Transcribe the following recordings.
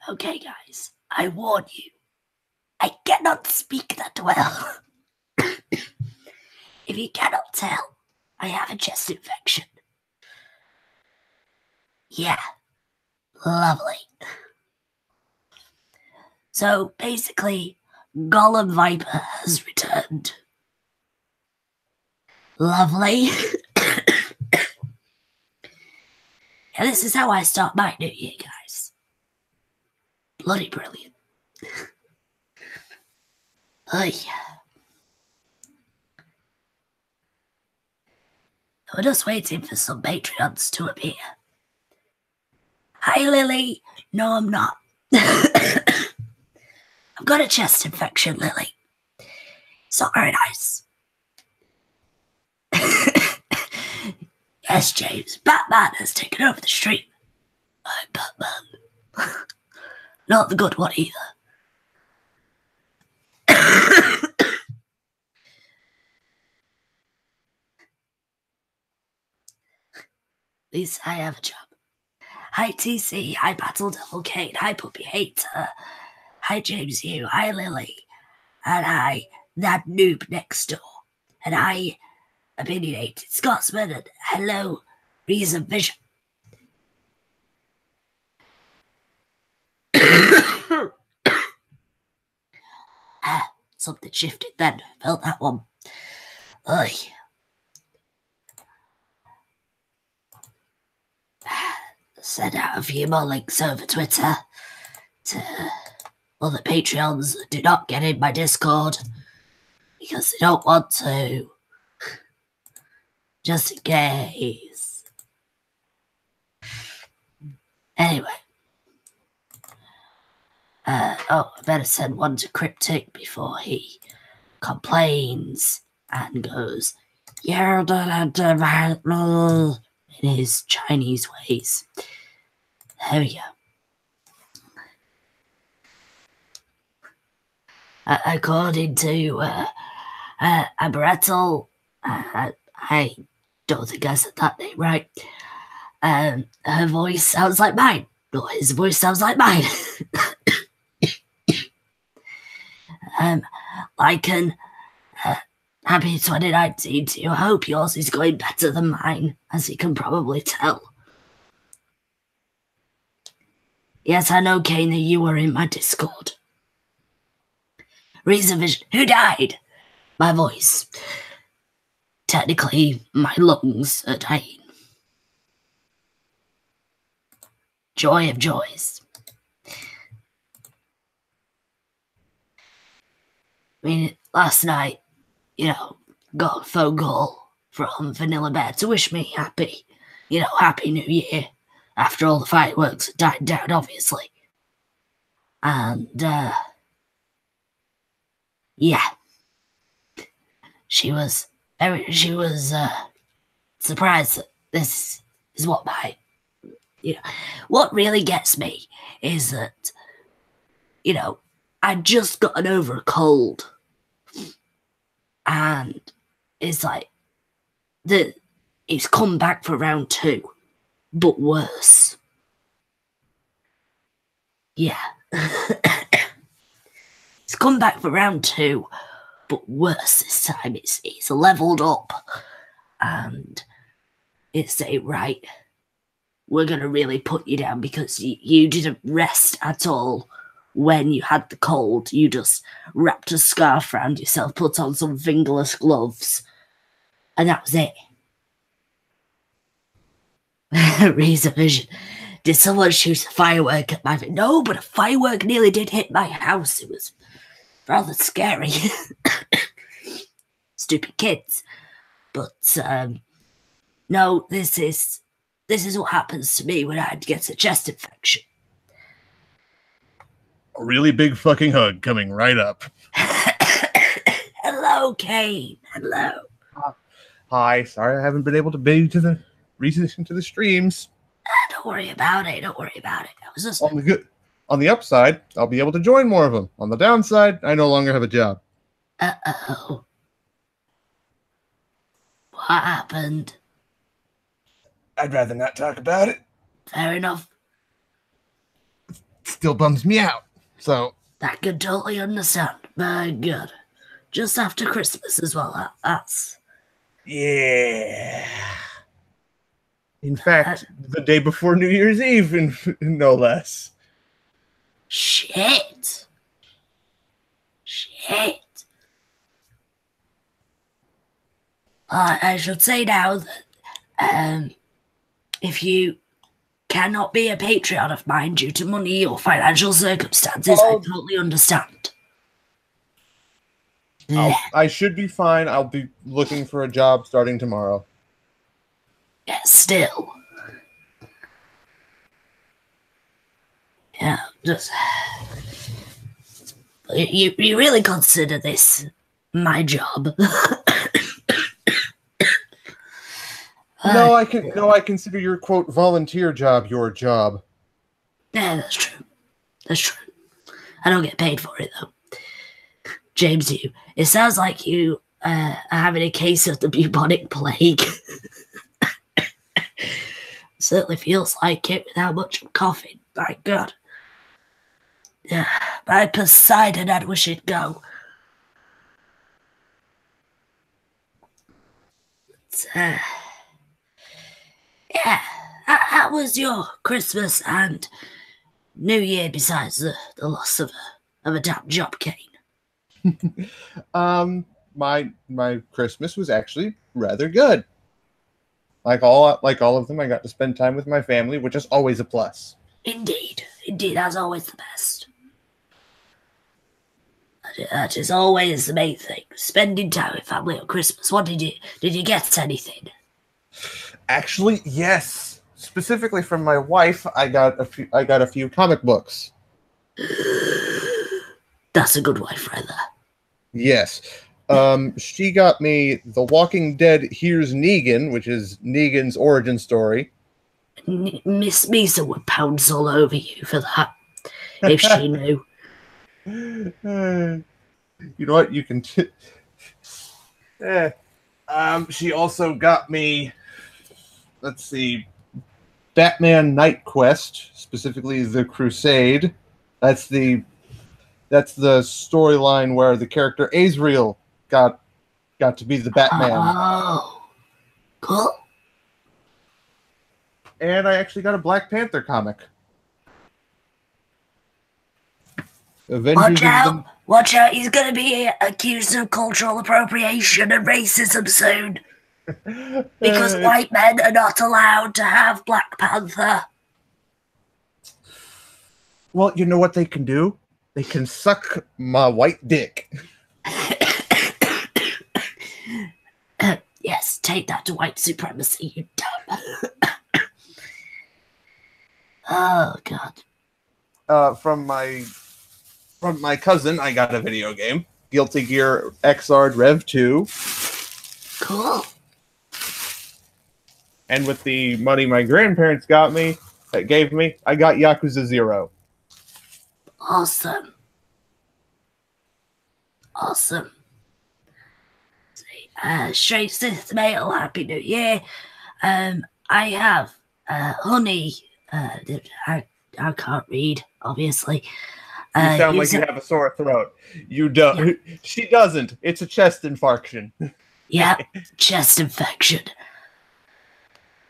Okay, guys, I warn you. I cannot speak that well. If you cannot tell, I have a chest infection. Yeah, lovely. So basically, Gollum Viper has returned. Lovely. And this is how I start my new year, guys. Bloody brilliant. Oy. We're just waiting for some Patreons to appear. Hi, Lily. No, I'm not. I've got a chest infection, Lily. It's not very nice. Yes, James. Batman has taken over the stream. I'm Batman. Not the good one either. At least I have a job. Hi, TC. Hi, Battle Devil Kate. Hi, Puppy Hater. Hi, James Hugh. Hi, Lily. And hi, that noob next door. And hi, Opinionated Scotsman. And hello, Reason Vision. Something shifted then. Felt that one. Oi. Send out a few more links over Twitter to other Patreons that do not get in my Discord because they don't want to. Just in case. Anyway. I better send one to Cryptic before he complains and goes, "You're in his Chinese ways." There we go. According to Abarettel, I don't think I said that name right. Her voice sounds like mine. Or his voice sounds like mine. Lycan, happy 2019 to you. I hope yours is going better than mine, as you can probably tell. Yes, I know, Kane, that you were in my Discord. Reason Vision, who died? My voice. Technically, my lungs are dying. Joy of joys. I mean, last night, got a phone call from Vanilla Bear to wish me happy New Year, after all the fireworks had died down, obviously. And, yeah. She was surprised that this is what what really gets me is that, I'd just gotten over a cold. And it's like, it's come back for round 2, but worse. Yeah. It's come back for round 2, but worse this time. It's leveled up. And it's a right, we're going to really put you down because you didn't rest at all when you had the cold. You just wrapped a scarf around yourself, put on some fingerless gloves, and that was it. Reason Vision. Did someone shoot a firework at my... No, but a firework nearly did hit my house. It was rather scary. Stupid kids. But, no, this is what happens to me when I get a chest infection. A really big fucking hug coming right up. Hello, Kane. Hello. Hi. Sorry I haven't been able to be to the recent to the streams. Don't worry about it. I was just on the upside, I'll be able to join more of them. On the downside, I no longer have a job. Uh-oh. What happened? I'd rather not talk about it. Fair enough. still bums me out. So That can totally understand. My God. Just after Christmas as well. That's... yeah. In fact, the day before New Year's Eve, no less. Shit. I should say now that if you cannot be a Patreon of mine due to money or financial circumstances, I totally understand. I should be fine. I'll be looking for a job starting tomorrow. Yeah, still. Yeah, just... You really consider this my job? No, I consider your quote volunteer job your job. Yeah, that's true. I don't get paid for it though. James, it sounds like you are having a case of the bubonic plague. Certainly feels like it with how much I'm coughing. My God. Yeah, by Poseidon, I'd wish it'd go. But, yeah, how was your Christmas and New Year besides the loss of a damn job, Kane? My Christmas was actually rather good. Like all of them, I got to spend time with my family, which is always a plus. Indeed, that's always the best. That is always the main thing. Spending time with family on Christmas. What did you get anything? Actually, yes. Specifically from my wife, I got a few comic books. That's a good wife right there. Yes. She got me The Walking Dead Here's Negan, which is Negan's origin story. Miss Misa would pounce all over you for that, if she knew. You know what? You can... she also got me, let's see, Batman Night Quest, specifically The Crusade. That's the storyline where the character Azrael got to be the Batman. Oh, cool. And I actually got a Black Panther comic. Watch out, he's going to be accused of cultural appropriation and racism soon. Because white men are not allowed to have Black Panther. Well, you know what they can do? They can suck my white dick. Yes, take that to white supremacy, you dumb. Oh, God. From my cousin, I got a video game. Guilty Gear Xrd Rev 2. Cool. And with the money my grandparents gave me, I got Yakuza 0. Awesome. Straight Sith Mail, Happy New Year. I have honey. I can't read, obviously. You sound like you have a sore throat. You don't. Yeah. She doesn't. It's a chest infarction. Yeah, chest infection.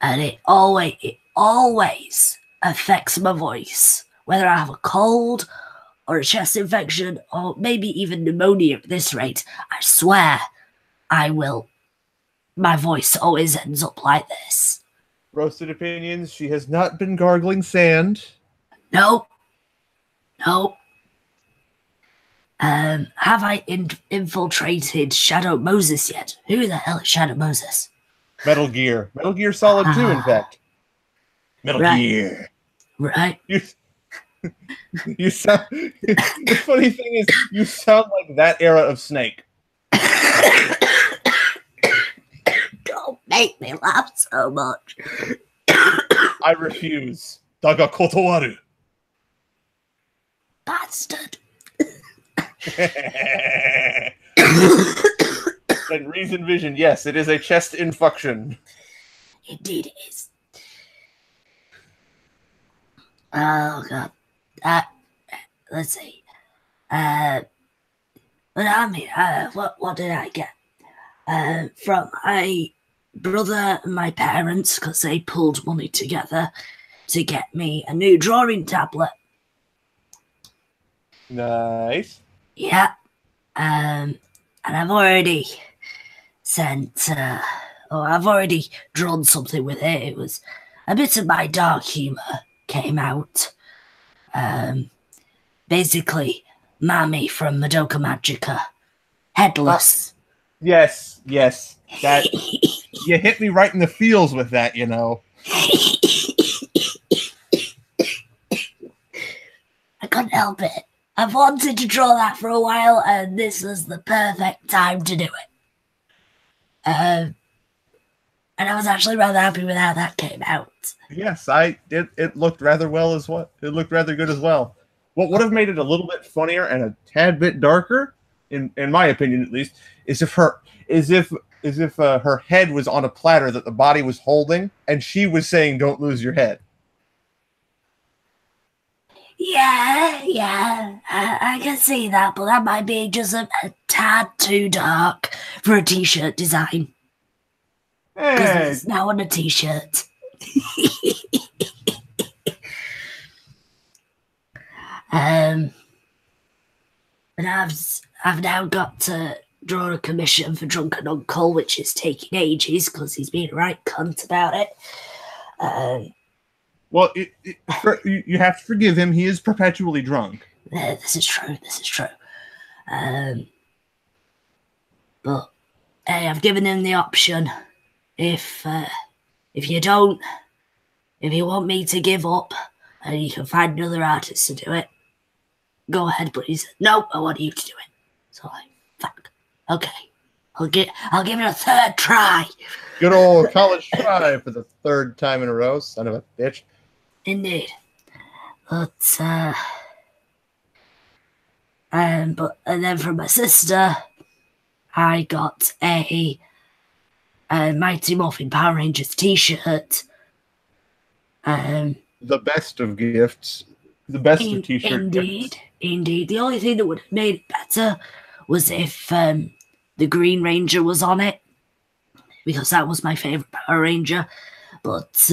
And it always affects my voice. Whether I have a cold or a chest infection or maybe even pneumonia at this rate, I swear I will. My voice always ends up like this. Roasted opinions, she has not been gargling sand. Nope. Have I infiltrated Shadow Moses yet? Who the hell is Shadow Moses? Metal Gear Solid 2, in fact. Metal Gear. Right. You sound... The funny thing is, you sound like that era of Snake. Don't make me laugh so much. I refuse. Daga kotowaru. Bastard. And Reason Vision, yes, it is a chest infection. Indeed it is. Oh, God. let's see. But I mean, what did I get? From my brother and my parents, because they pulled money together to get me a new drawing tablet. Nice. Yeah. And I've already sent, I've already drawn something with it. It was a bit of my dark humor came out. Basically, Mammy from Madoka Magica, headless. Yes. That you hit me right in the feels with that, you know. I couldn't help it. I've wanted to draw that for a while, and this was the perfect time to do it. And I was actually rather happy with how that came out. Yes, it looked rather well as well. It looked rather good as well. What would have made it a little bit funnier and a tad bit darker, in my opinion at least, is if her head was on a platter that the body was holding, and she was saying, "Don't lose your head." Yeah, I can see that, but that might be just a tad too dark for a t-shirt design. Because it's now on a t-shirt. And I've now got to draw a commission for Drunken Uncle, which is taking ages because he's been a right cunt about it. Well, you have to forgive him. He is perpetually drunk. This is true. But hey, I've given him the option. If you want me to give up and you can find another artist to do it, go ahead. But he said, no, I want you to do it. So I'm like, fuck. Okay. I'll give it a third try. Good old college try for the third time in a row, son of a bitch. Indeed. But and then from my sister, I got a Mighty Morphin Power Rangers t-shirt. The best of gifts. The best of t-shirt gifts. Indeed. The only thing that would have made it better was if the Green Ranger was on it, because that was my favorite Power Ranger. But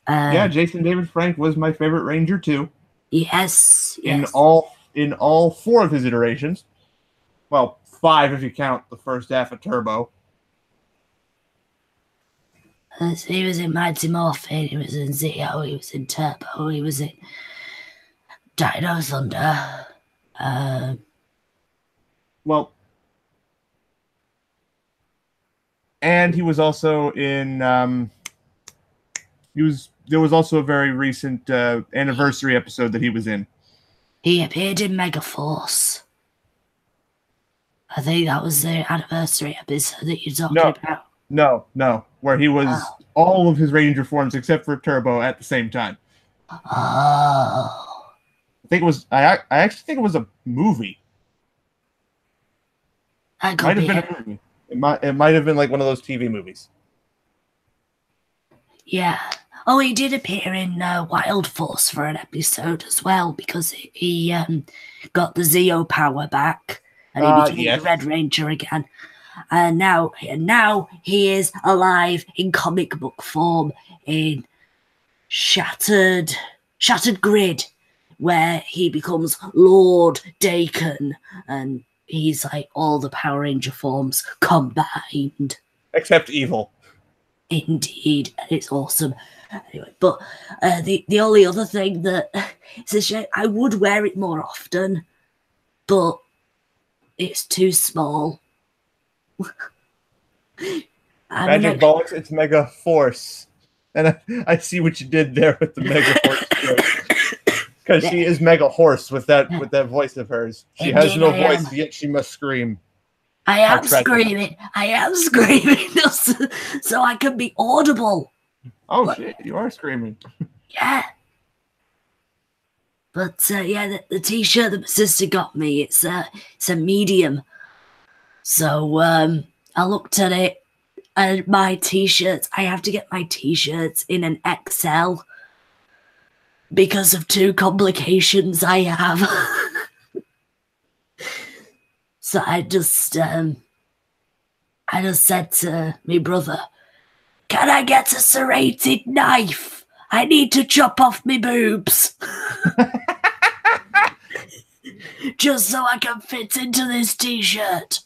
yeah, Jason David Frank was my favorite Ranger too. Yes. In all 4 of his iterations. Well, 5 if you count the first half of Turbo. He was in Mighty Morphin, he was in Zeo, he was in Turbo, he was in Dino Thunder. Well, and he was also in. There was also a very recent anniversary episode that he was in. He appeared in Megaforce. I think that was the anniversary episode that you're talking about. No, where he was all of his Ranger forms except for Turbo at the same time. Oh. I think it was. I actually think it was a movie. Might have been a movie. It might have been like one of those TV movies. Yeah. Oh, he did appear in Wild Force for an episode as well, because he got the Zeo power back and he became the Red Ranger again. And now he is alive in comic book form in Shattered Grid, where he becomes Lord Dakin, and he's like all the Power Ranger forms combined. Except evil. Indeed, and it's awesome. Anyway, but the only other thing that it's a shame, I would wear it more often, but it's too small. Magic Bollocks, it's Mega Force. And I see what you did there with the Mega Horse. Because she is Mega Horse with that voice of hers. She has no voice, yet she must scream. I am screaming so I can be audible. Oh, shit, you are screaming. Yeah. But, the t-shirt that my sister got me, it's a medium. So, I looked at it, and my t-shirts, I have to get my t-shirts in an XL. because of 2 complications I have. So I just said to my brother, can I get a serrated knife? I need to chop off my boobs. Just so I can fit into this t-shirt.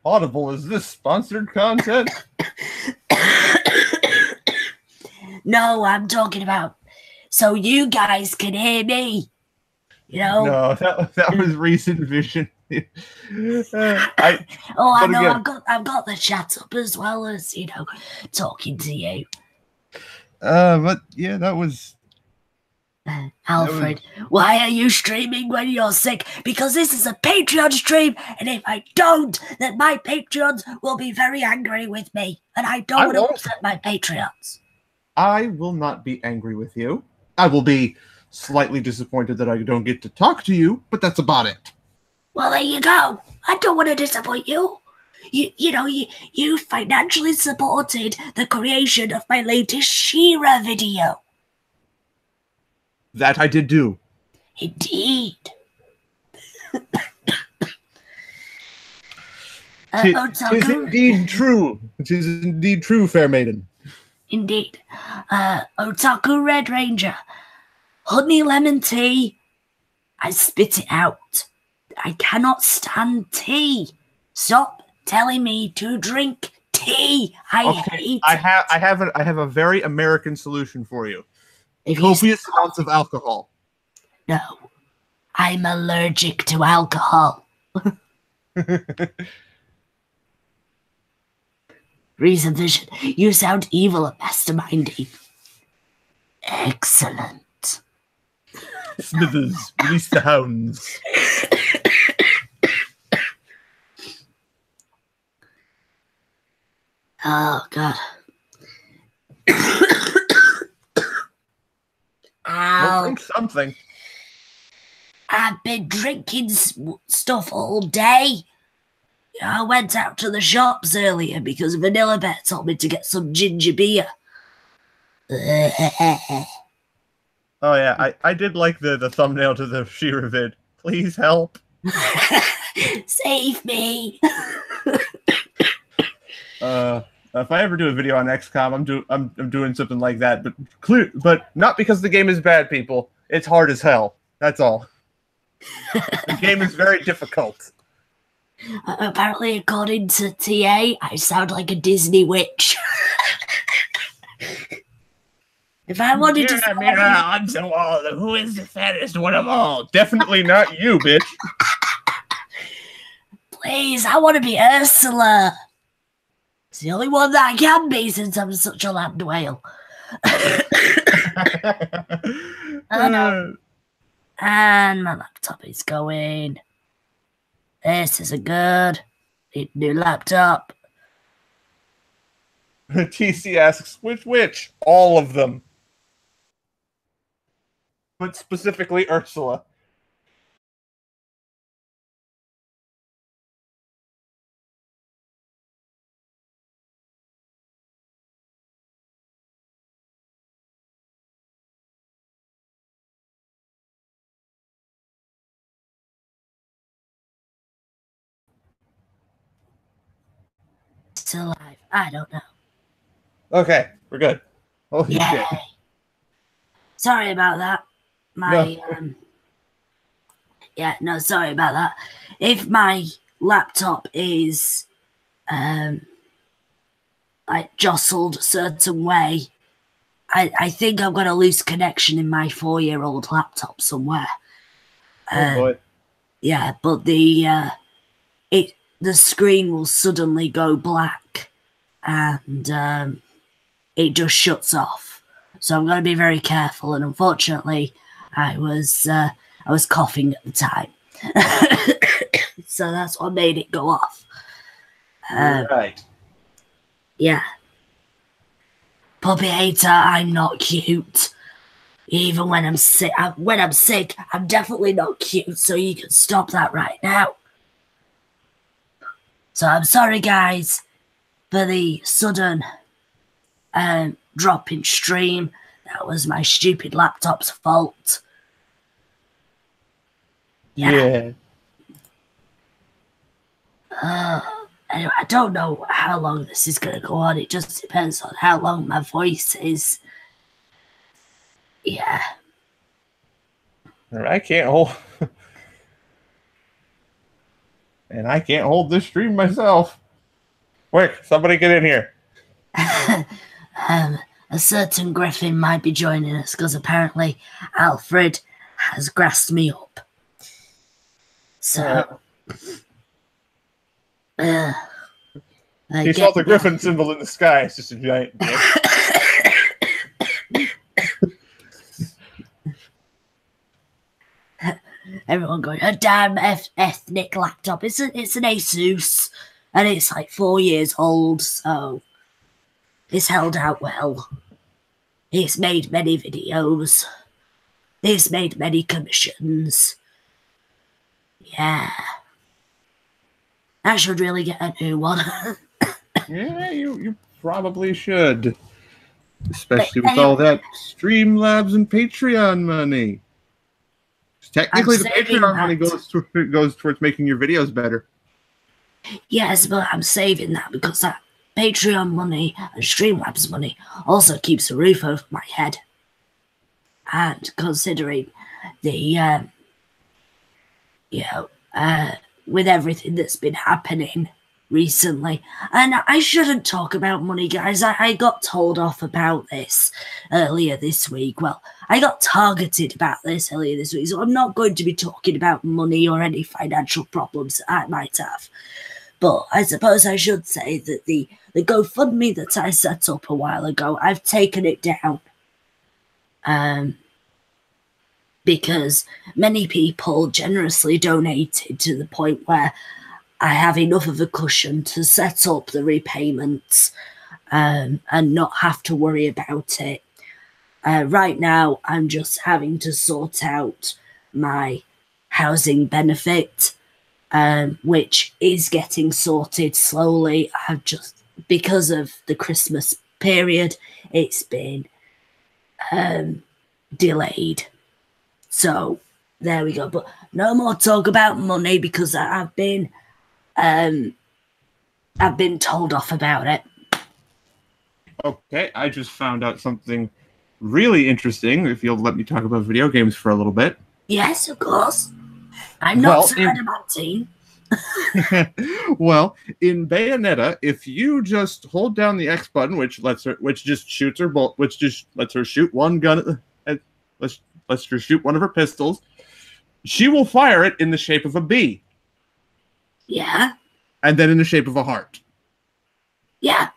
Audible, is this sponsored content? No, I'm talking about so you guys can hear me. You know? No, that was recent vision. I know. Again, I've got the chat up as well as talking to you. But yeah, that was. Alfred, why are you streaming when you're sick? Because this is a Patreon stream, and if I don't, then my Patreons will be very angry with me, and I don't want to upset my Patreons. I will not be angry with you. I will be slightly disappointed that I don't get to talk to you, but that's about it. Well, there you go. I don't want to disappoint you. You financially supported the creation of my latest She-Ra video. That I did do. Indeed. Tis indeed true. It is indeed true, fair maiden. Indeed. Otaku Red Ranger. Honey lemon tea. I spit it out. I cannot stand tea. Stop telling me to drink tea. I hate it. I have a very American solution for you. Copious amounts of alcohol. No. I'm allergic to alcohol. Reason Vision, you sound evil and mastermindy. Excellent. Smithers, release the hounds. Oh, God. Well, drink something. I've been drinking stuff all day. I went out to the shops earlier because Vanilla Bear told me to get some ginger beer. Oh yeah, I did like the thumbnail to the She-Ra vid. Please help. Save me. If I ever do a video on XCOM, I'm doing something like that, but not because the game is bad, people. It's hard as hell. That's all. The game is very difficult. Apparently, according to TA, I sound like a Disney witch. If I wanted to say... on the wall, who is the fattest one of all? Definitely not you, bitch. Please, I want to be Ursula. It's the only one that I can be since I'm such a land whale. I know. And my laptop is going. This isn't good. Need a new laptop. TC asks, which? All of them. But specifically Ursula. Still alive. I don't know. Okay, we're good. Holy shit. Sorry about that. Sorry about that. If my laptop is like jostled a certain way, I think I've got a loose connection in my 4-year-old laptop somewhere. Oh boy. Yeah, but the screen will suddenly go black and it just shuts off. So I'm going to be very careful. And unfortunately, I was coughing at the time, so that's what made it go off. Right. Yeah. Puppy hater, I'm not cute. Even when I'm sick, I'm definitely not cute. So you can stop that right now. So I'm sorry, guys, for the sudden drop in stream. That was my stupid laptop's fault. Yeah. Anyway, I don't know how long this is going to go on. It just depends on how long my voice is. Yeah. I can't hold... and I can't hold this stream myself. Quick, somebody get in here. A certain Griffin might be joining us because apparently Alfred has grassed me up. So... he saw the griffin symbol in the sky. It's just a giant everyone going, a damn ethnic laptop. It's an Asus, and it's like 4 years old, so it's held out well. It's made many videos. It's made many commissions. Yeah. I should really get a new one. Yeah, you probably should. Especially with all that Streamlabs and Patreon money. Technically, the Patreon money goes towards making your videos better. Yes, but I'm saving that because that Patreon money and Streamlabs money also keeps a roof over my head. And considering the, with everything that's been happening recently, and I shouldn't talk about money, guys. I got told off about this earlier this week. Well, I got targeted about this earlier this week, so I'm not going to be talking about money or any financial problems that I might have. But I suppose I should say that the GoFundMe that I set up a while ago, I've taken it down. Because many people generously donated to the point where I have enough of a cushion to set up the repayments and not have to worry about it. Right now, I'm just having to sort out my housing benefit, which is getting sorted slowly. I've just, because of the Christmas period, it's been delayed. So there we go. But no more talk about money because I've been told off about it. Okay, I just found out something really interesting. If you'll let me talk about video games for a little bit. Yes, of course. I'm not adamantine. Well, in Bayonetta, if you just hold down the X button, which lets her shoot one gun lets her shoot one of her pistols, she will fire it in the shape of a bee. Yeah. And then in the shape of a heart. Yeah.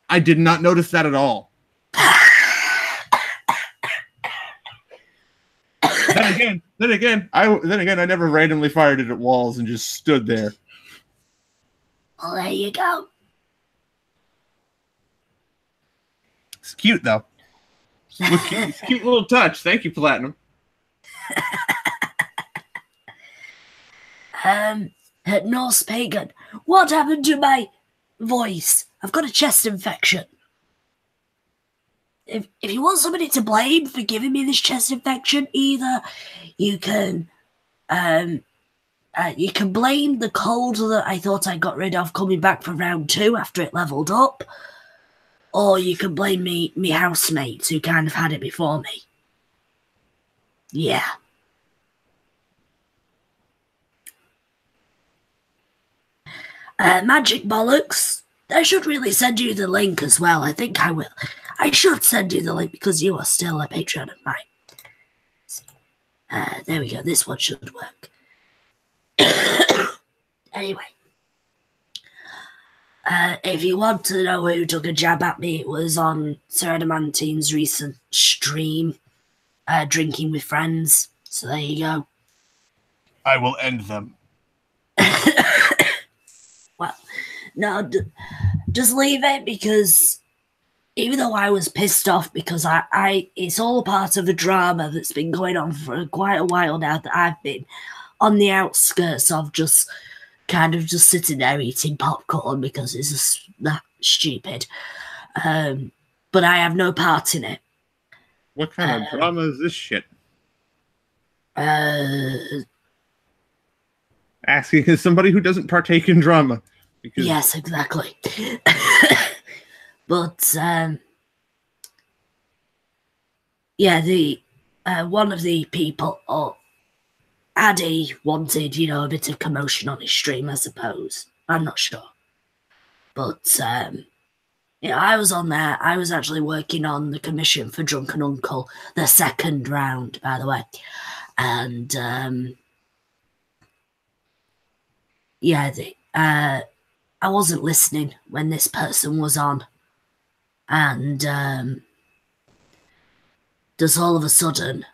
I did not notice that at all. Then again, I never randomly fired it at walls and just stood there. Well, there you go. It's cute though. It's a cute little touch. Thank you, Platinum. Norse Pagan, what happened to my voice? I've got a chest infection. If you want somebody to blame for giving me this chest infection, either you can blame the cold that I thought I got rid of coming back from round 2 after it leveled up, or you can blame me housemates who kind of had it before me. Yeah. Magic Bollocks, I should really send you the link as well. I think I will. I should send you the link because you are still a patron of mine. There we go. This one should work. Anyway. If you want to know who took a jab at me, it was on Sir Adamantine's recent stream, Drinking with Friends. So there you go. I will end them. Well, no, just leave it because even though I was pissed off because it's all part of a drama that's been going on for quite a while now that I've been on the outskirts of just kind of just sitting there eating popcorn because it's just that stupid. but I have no part in it. What kind of drama is this shit? Asking as somebody who doesn't partake in drama. Because... Yes, exactly. But yeah, the one of the people, Addy, wanted, a bit of commotion on his stream, I suppose. I'm not sure. But I was on there. I was actually working on the commission for Drunken Uncle, the second round, by the way. And I wasn't listening when this person was on. And just all of a sudden,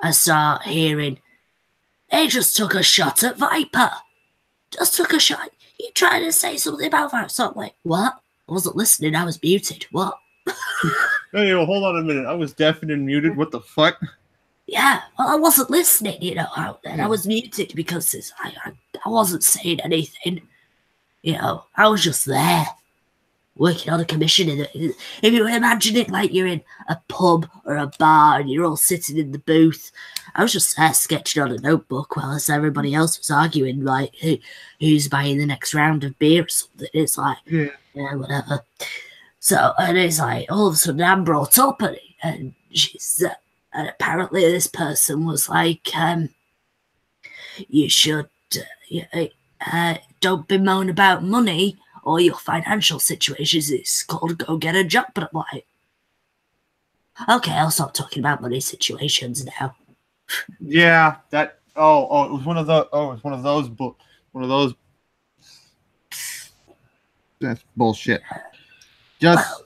I start hearing, "They just took a shot at Viper. Just took a shot. You trying to say something about Viper?" So I'm like, what? I wasn't listening. I was muted. What? Hey, well, hold on a minute. I was deafened and muted. What the fuck? Yeah, well, I wasn't listening, and I was muted because I wasn't saying anything. I was just there, working on a commission. If you imagine it like you're in a pub or a bar and you're all sitting in the booth, I was just there sketching on a notebook whilst everybody else was arguing, like, who's buying the next round of beer or something. It's like, yeah, whatever. So, and it's like, all of a sudden I'm brought up, and she's... and apparently this person was like, you should, don't bemoan about money or your financial situations. It's called go get a job. But I'm like, okay, I'll stop talking about money situations now. Yeah, that, it was one of those, that's bullshit. Well,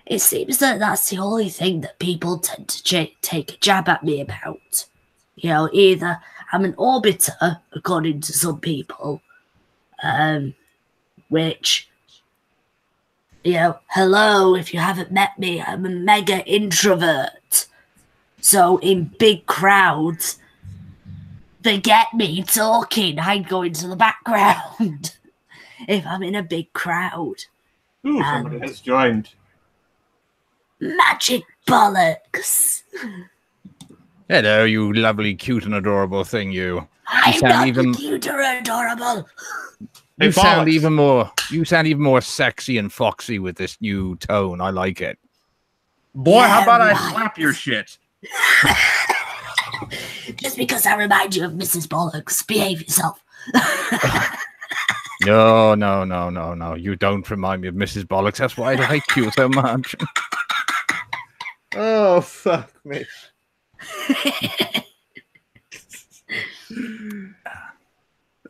it seems that that's the only thing that people tend to take a jab at me about. Either I'm an orbiter, according to some people, which, hello, if you haven't met me, I'm a mega introvert. So in big crowds, forget me talking. I'd go into the background if I'm in a big crowd. Ooh, somebody has joined. Magic bollocks. Hello, you lovely, cute, and adorable thing, you. I'm not even cute or adorable. You sound even more sexy and foxy with this new tone. I like it. Boy, how about I slap your shit? Just because I remind you of Mrs. Bollocks, behave yourself. No. You don't remind me of Mrs. Bollocks. That's why I like you so much. Oh, fuck me.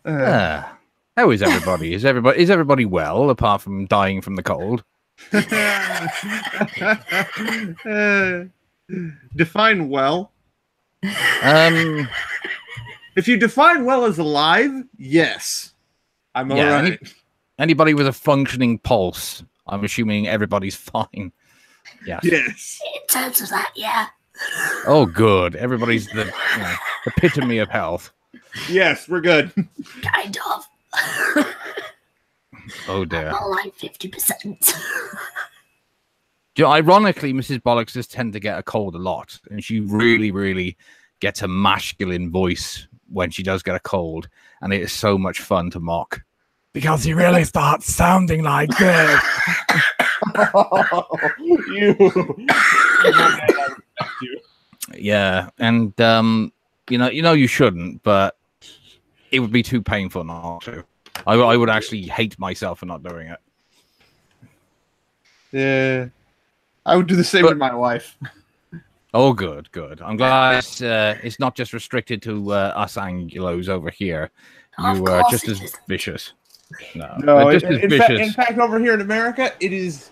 How is everybody? Is everybody well, apart from dying from the cold? Define well. If you define well as alive, yes. I'm all right. Anybody with a functioning pulse, I'm assuming everybody's fine. Yeah. Yes. In terms of that, yeah. Oh, good. Everybody's the epitome of health. Yes, we're good. Kind of. Oh, dear. I'm like 50%. Ironically, Mrs. Bollocks does tend to get a cold a lot, and she really, really gets a masculine voice when she does get a cold, and it is so much fun to mock. Because he really starts sounding like this. Yeah, and you shouldn't, but it would be too painful not to. I would actually hate myself for not doing it. Yeah, I would do the same with my wife. Oh, good. I'm glad it's not just restricted to us Anglos over here. You are just as vicious. No, just as vicious. In fact, over here in America, it is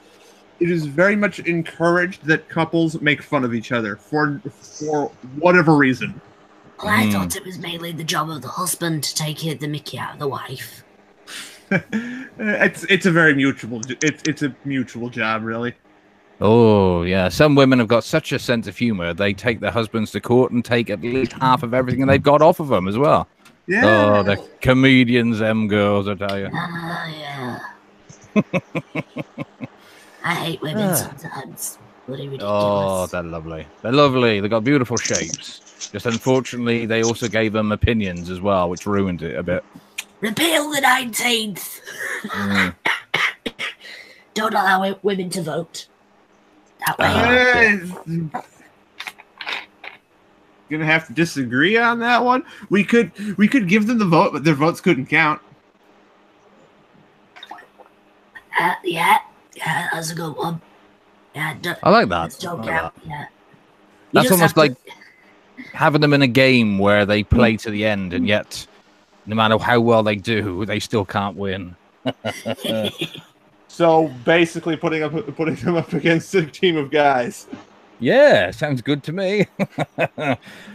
very much encouraged that couples make fun of each other for whatever reason. Well, I thought it was mainly the job of the husband to take the mickey out of the wife. It's a very mutual. It's a mutual job, really. Oh yeah, some women have got such a sense of humor. They take their husbands to court and take at least half of everything they've got off of them as well. Yeah. Oh, the comedians, them girls, I tell you. Yeah. I hate women sometimes. Bloody ridiculous. Oh, they're lovely. They're lovely. They've got beautiful shapes. Just unfortunately, they also gave them opinions as well, which ruined it a bit. Repeal the 19th. Don't allow women to vote. That way. Gonna have to disagree on that one. We could give them the vote, but their votes couldn't count. Yeah, that's a good one. Yeah, I like that. Yeah. That's almost like having them in a game where they play to the end, and yet, no matter how well they do, they still can't win. So basically, putting them up against a team of guys. Yeah, sounds good to me.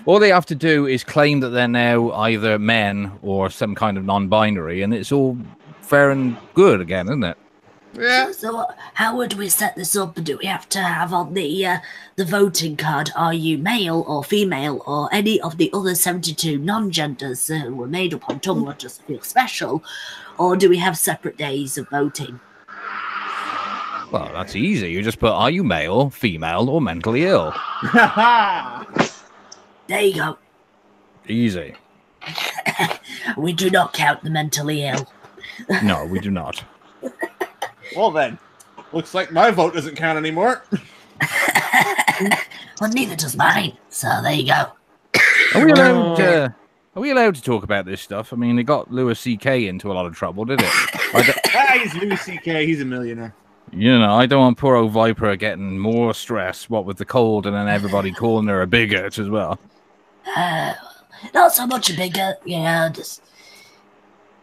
All they have to do is claim that they're now either men or some kind of non-binary, and it's all fair and good again, isn't it? Yeah. So how would we set this up? Do we have to have on the voting card, are you male or female or any of the other 72 non-genders who were made up on Tumblr just to feel special? Or do we have separate days of voting? Well, that's easy. You just put, are you male, female, or mentally ill? There you go. Easy. We do not count the mentally ill. No, we do not. Well then, looks like my vote doesn't count anymore. Well, neither does mine. So there you go. Are we allowed to talk about this stuff? I mean, it got Louis C.K. into a lot of trouble, did it? He's Louis C.K. He's a millionaire. You know, I don't want poor old Viper getting more stress, what with the cold, and then everybody calling her a bigot as well. Not so much a bigot, you know, just...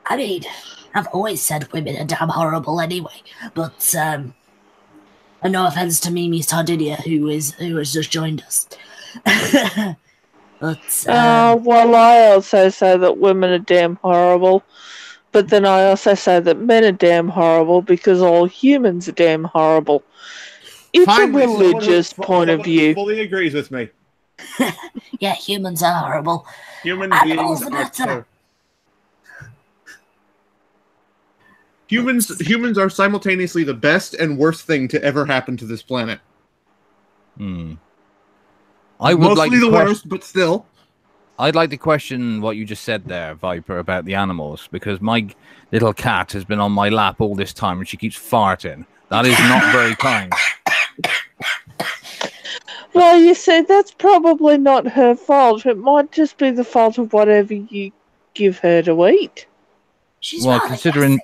I mean, I've always said women are damn horrible anyway, but, no offense to Mimi Sardinia, who has just joined us. But, well, I also say that women are damn horrible. But then I also say that men are damn horrible because all humans are damn horrible. It's Finally, a religious point of view. Fully agrees with me. Yeah, humans are horrible. Human Animals beings are better. Humans are simultaneously the best and worst thing to ever happen to this planet. I would Mostly the worst, but still. I'd like to question what you just said there, Viper, about the animals, because my little cat has been on my lap all this time and she keeps farting. That is not very kind. Well, you see, that's probably not her fault. It might just be the fault of whatever you give her to eat. Well, considering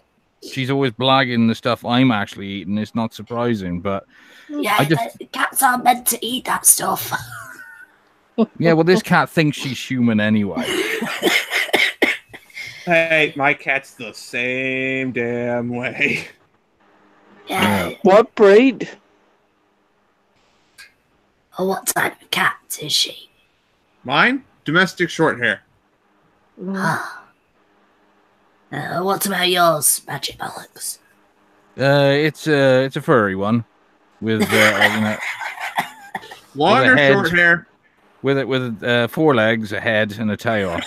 she's always blagging the stuff I'm actually eating, it's not surprising, but... Yeah, cats aren't meant to eat that stuff. Yeah, well, this cat thinks she's human anyway. Hey, my cat's the same damn way. Yeah. What breed? Or what type of cat is she? Mine? Domestic short hair. What about yours, Magic Bollocks? It's a furry one with long or short hair. With 4 legs, a head, and a tail,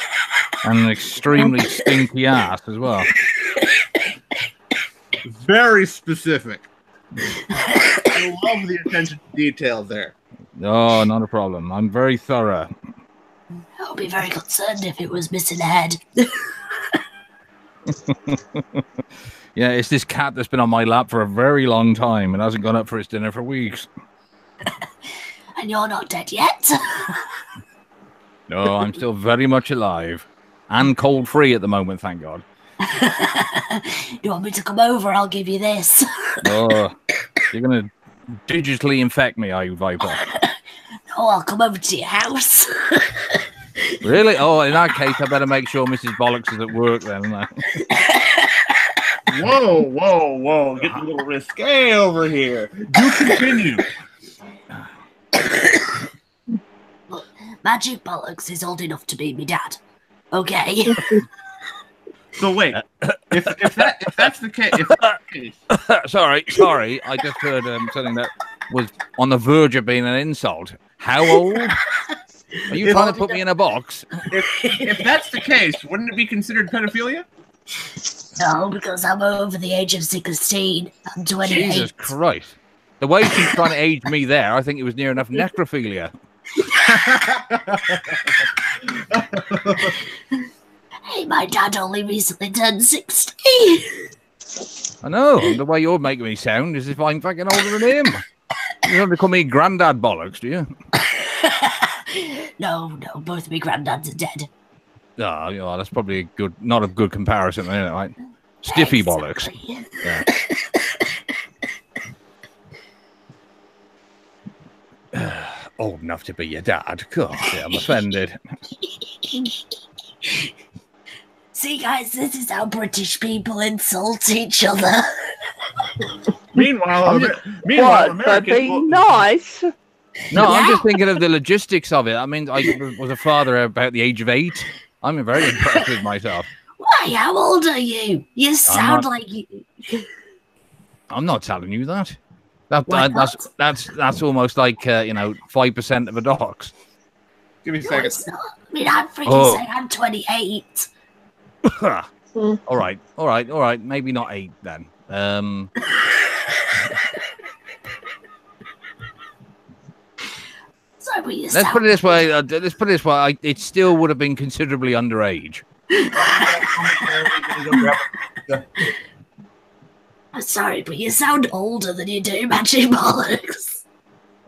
and an extremely stinky ass as well. Very specific. I love the attention to detail there. No, not a problem. I'm very thorough. I would be very concerned if it was missing a head. Yeah, it's this cat that's been on my lap for a very long time and hasn't gone up for its dinner for weeks. And you're not dead yet? No, I'm still very much alive. And cold-free at the moment, thank God. You want me to come over? I'll give you this. Oh, you're going to digitally infect me, are you, Viper? No, I'll come over to your house. Really? Oh, in that case, I better make sure Mrs. Bollocks is at work then. Whoa, whoa, whoa. Getting a little risque over here. Do continue. Look, Magic Bollocks is old enough to be me dad. Okay? So wait, if that's the case... Sorry. I just heard something that was on the verge of being an insult. How old? Are you trying to put me in a box? If that's the case, wouldn't it be considered pedophilia? No, because I'm over the age of 16. I'm 28. Jesus Christ. The way she's trying to age me there, I think it was near enough necrophilia. Hey, my dad only recently turned 60. I know. The way you're making me sound is if I'm fucking older than him. You don't call me granddad bollocks, do you? No, both of my granddads are dead. Oh, yeah, that's probably not a good comparison, isn't it? Right? Stiffy bollocks. Yeah. Old enough to be your dad. God, yeah, I'm offended. See, guys, this is how British people insult each other. Meanwhile, that'd be nice. No, yeah. I'm just thinking of the logistics of it. I mean, I was a father about the age of 8. I'm very impressed with myself. Why? How old are you? You sound like you. I'm not telling you that. That's almost like 5% of a dog's. Give me a second. I mean, I'm freaking saying I'm 28. All right. Maybe not 8 then. Sorry, let's put it this way. It still would have been considerably underage. I'm sorry, but you sound older than you do, Magic Bollocks.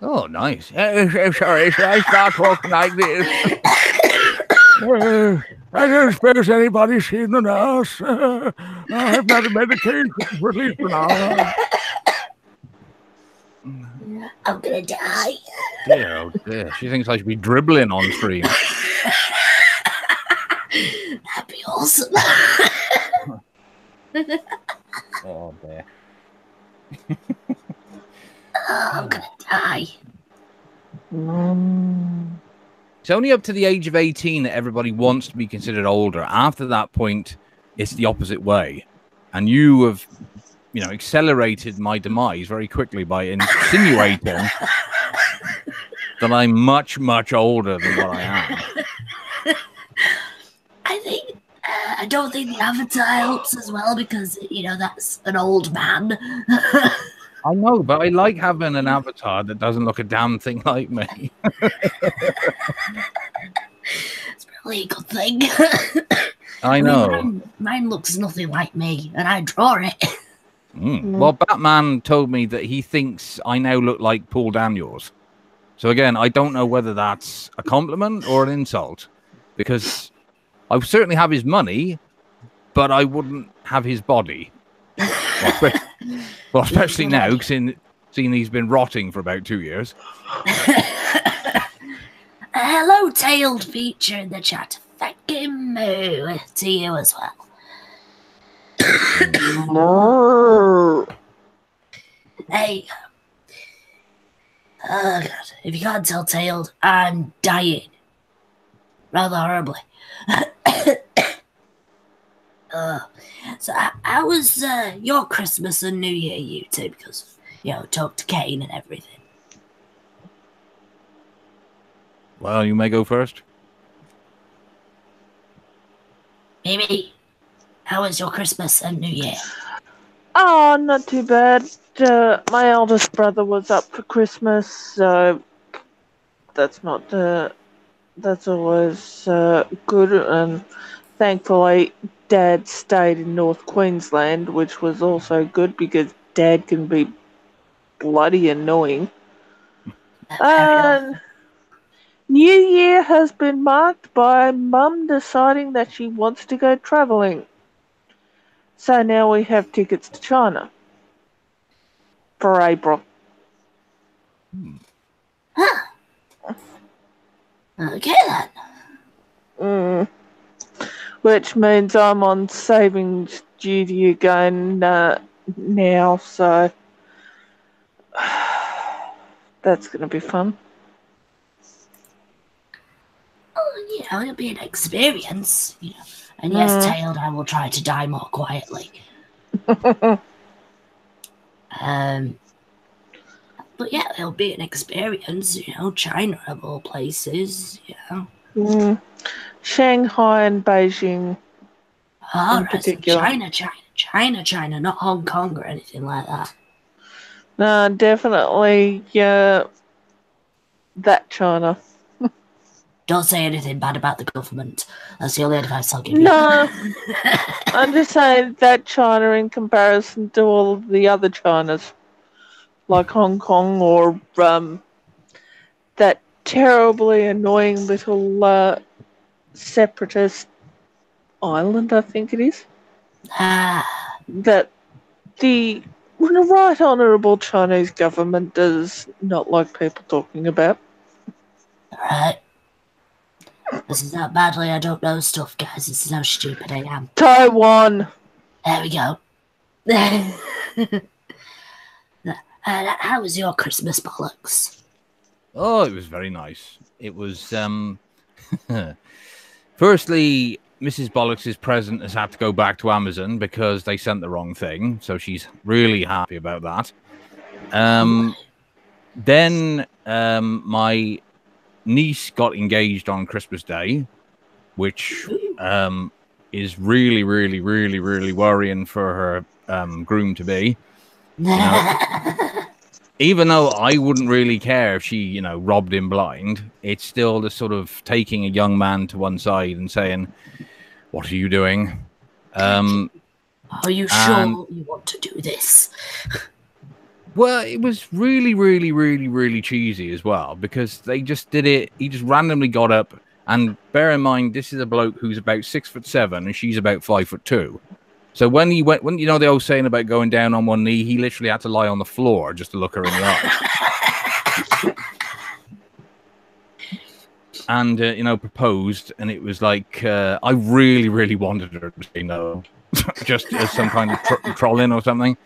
Oh, nice. Sorry, should I start talking like this? I don't suppose anybody's seen the nurse. I've not a medication, at least for now. I'm gonna die. Dear, oh dear. She thinks I should be dribbling on screen. That'd be awesome. Oh, dear. I'm gonna die. It's only up to the age of 18 that everybody wants to be considered older. After that point, it's the opposite way. And you have, accelerated my demise very quickly by insinuating that I'm much, much older than what I am. I don't think the avatar helps as well because, that's an old man. I know, but I like having an avatar that doesn't look a damn thing like me. It's probably a good thing. I know. Mine looks nothing like me, and I draw it. Well, Batman told me that he thinks I now look like Paul Daniels. So again, I don't know whether that's a compliment or an insult, because I would certainly have his money, but I wouldn't have his body. Well, especially now, seeing he's been rotting for about 2 years. Hello, tailed feature in the chat. Fucking moo to you as well. Hey. Oh, God. If you can't tell, tailed, I'm dying. Rather horribly. So how was your Christmas and New Year, you two? Because, talk to Kane and everything. Well, you may go first. Mimi, how was your Christmas and New Year? Oh, not too bad. My eldest brother was up for Christmas, so that's always good. And thankfully, Dad stayed in North Queensland, which was also good because Dad can be bloody annoying. And New Year has been marked by Mum deciding that she wants to go travelling. So now we have tickets to China for April. Huh. Okay then. Which means I'm on savings duty again now, so that's going to be fun. Well, it'll be an experience, And yes, tailed, I will try to die more quietly. But yeah, it'll be an experience, China of all places, Shanghai and Beijing in particular. China, not Hong Kong or anything like that. No, definitely, yeah, that China. Don't say anything bad about the government. That's the only advice I'll give you. No, I'm just saying that China in comparison to all of the other Chinas, like Hong Kong or that terribly annoying little separatist island, I think it is. That the right honourable Chinese government does not like people talking about. Alright. This is how badly I don't know stuff, guys. This is how stupid I am. Taiwan. There we go. How was your Christmas, bollocks? Oh, it was very nice. It was, firstly, Mrs. Bollocks' present has had to go back to Amazon because they sent the wrong thing. So she's really happy about that. Then my niece got engaged on Christmas Day, which is really, really, really, really worrying for her groom to be. You know, even though I wouldn't really care if she, robbed him blind, it's still the sort of taking a young man to one side and saying, "What are you doing? Are you sure you want to do this?" Well, it was really, really, really, really cheesy as well because they just did it. He just randomly got up, and bear in mind, this is a bloke who's about 6'7" and she's about 5'2". So when he went, the old saying about going down on one knee, he literally had to lie on the floor just to look her in the eye. And proposed, and it was like I really, really wanted her to say no, just as some kind of trolling or something.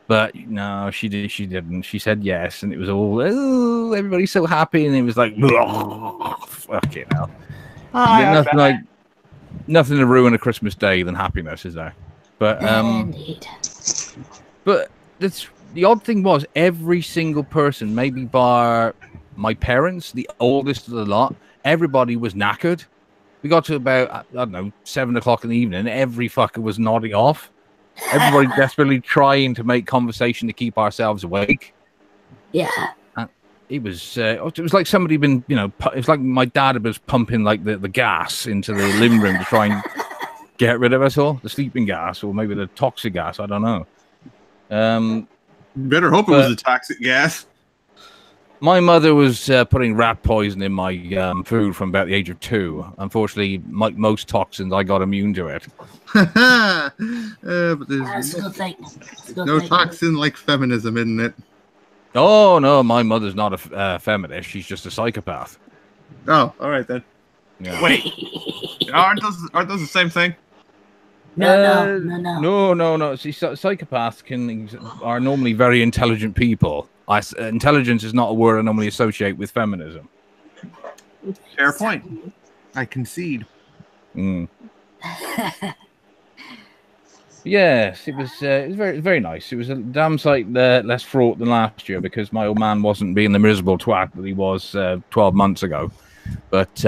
But no, she didn't. She said yes, and it was all, oh, everybody's so happy, and it was like, fucking hell. Nothing to ruin a Christmas day than happiness, is there? But but the odd thing was every single person, maybe bar my parents, the oldest of the lot, everybody was knackered. We got to about, I don't know, 7 o'clock in the evening, and every fucker was nodding off. Everybody desperately trying to make conversation to keep ourselves awake. Yeah. It was like somebody been, it's like my dad was pumping like the gas into the living room to try and get rid of us all, the sleeping gas or maybe the toxic gas. I don't know. Better hope it was the toxic gas. My mother was putting rat poison in my food from about the age of 2. Unfortunately, like most toxins, I got immune to it. But That's a good thing. No toxin like feminism, isn't it? Oh, no, my mother's not a feminist. She's just a psychopath. Oh, all right then. Yeah. Wait, aren't those the same thing? No. See, psychopaths are normally very intelligent people. Intelligence is not a word I normally associate with feminism. Fair point. I concede. Yes, it was very, very nice. It was a damn sight less fraught than last year because my old man wasn't being the miserable twat that he was 12 months ago. But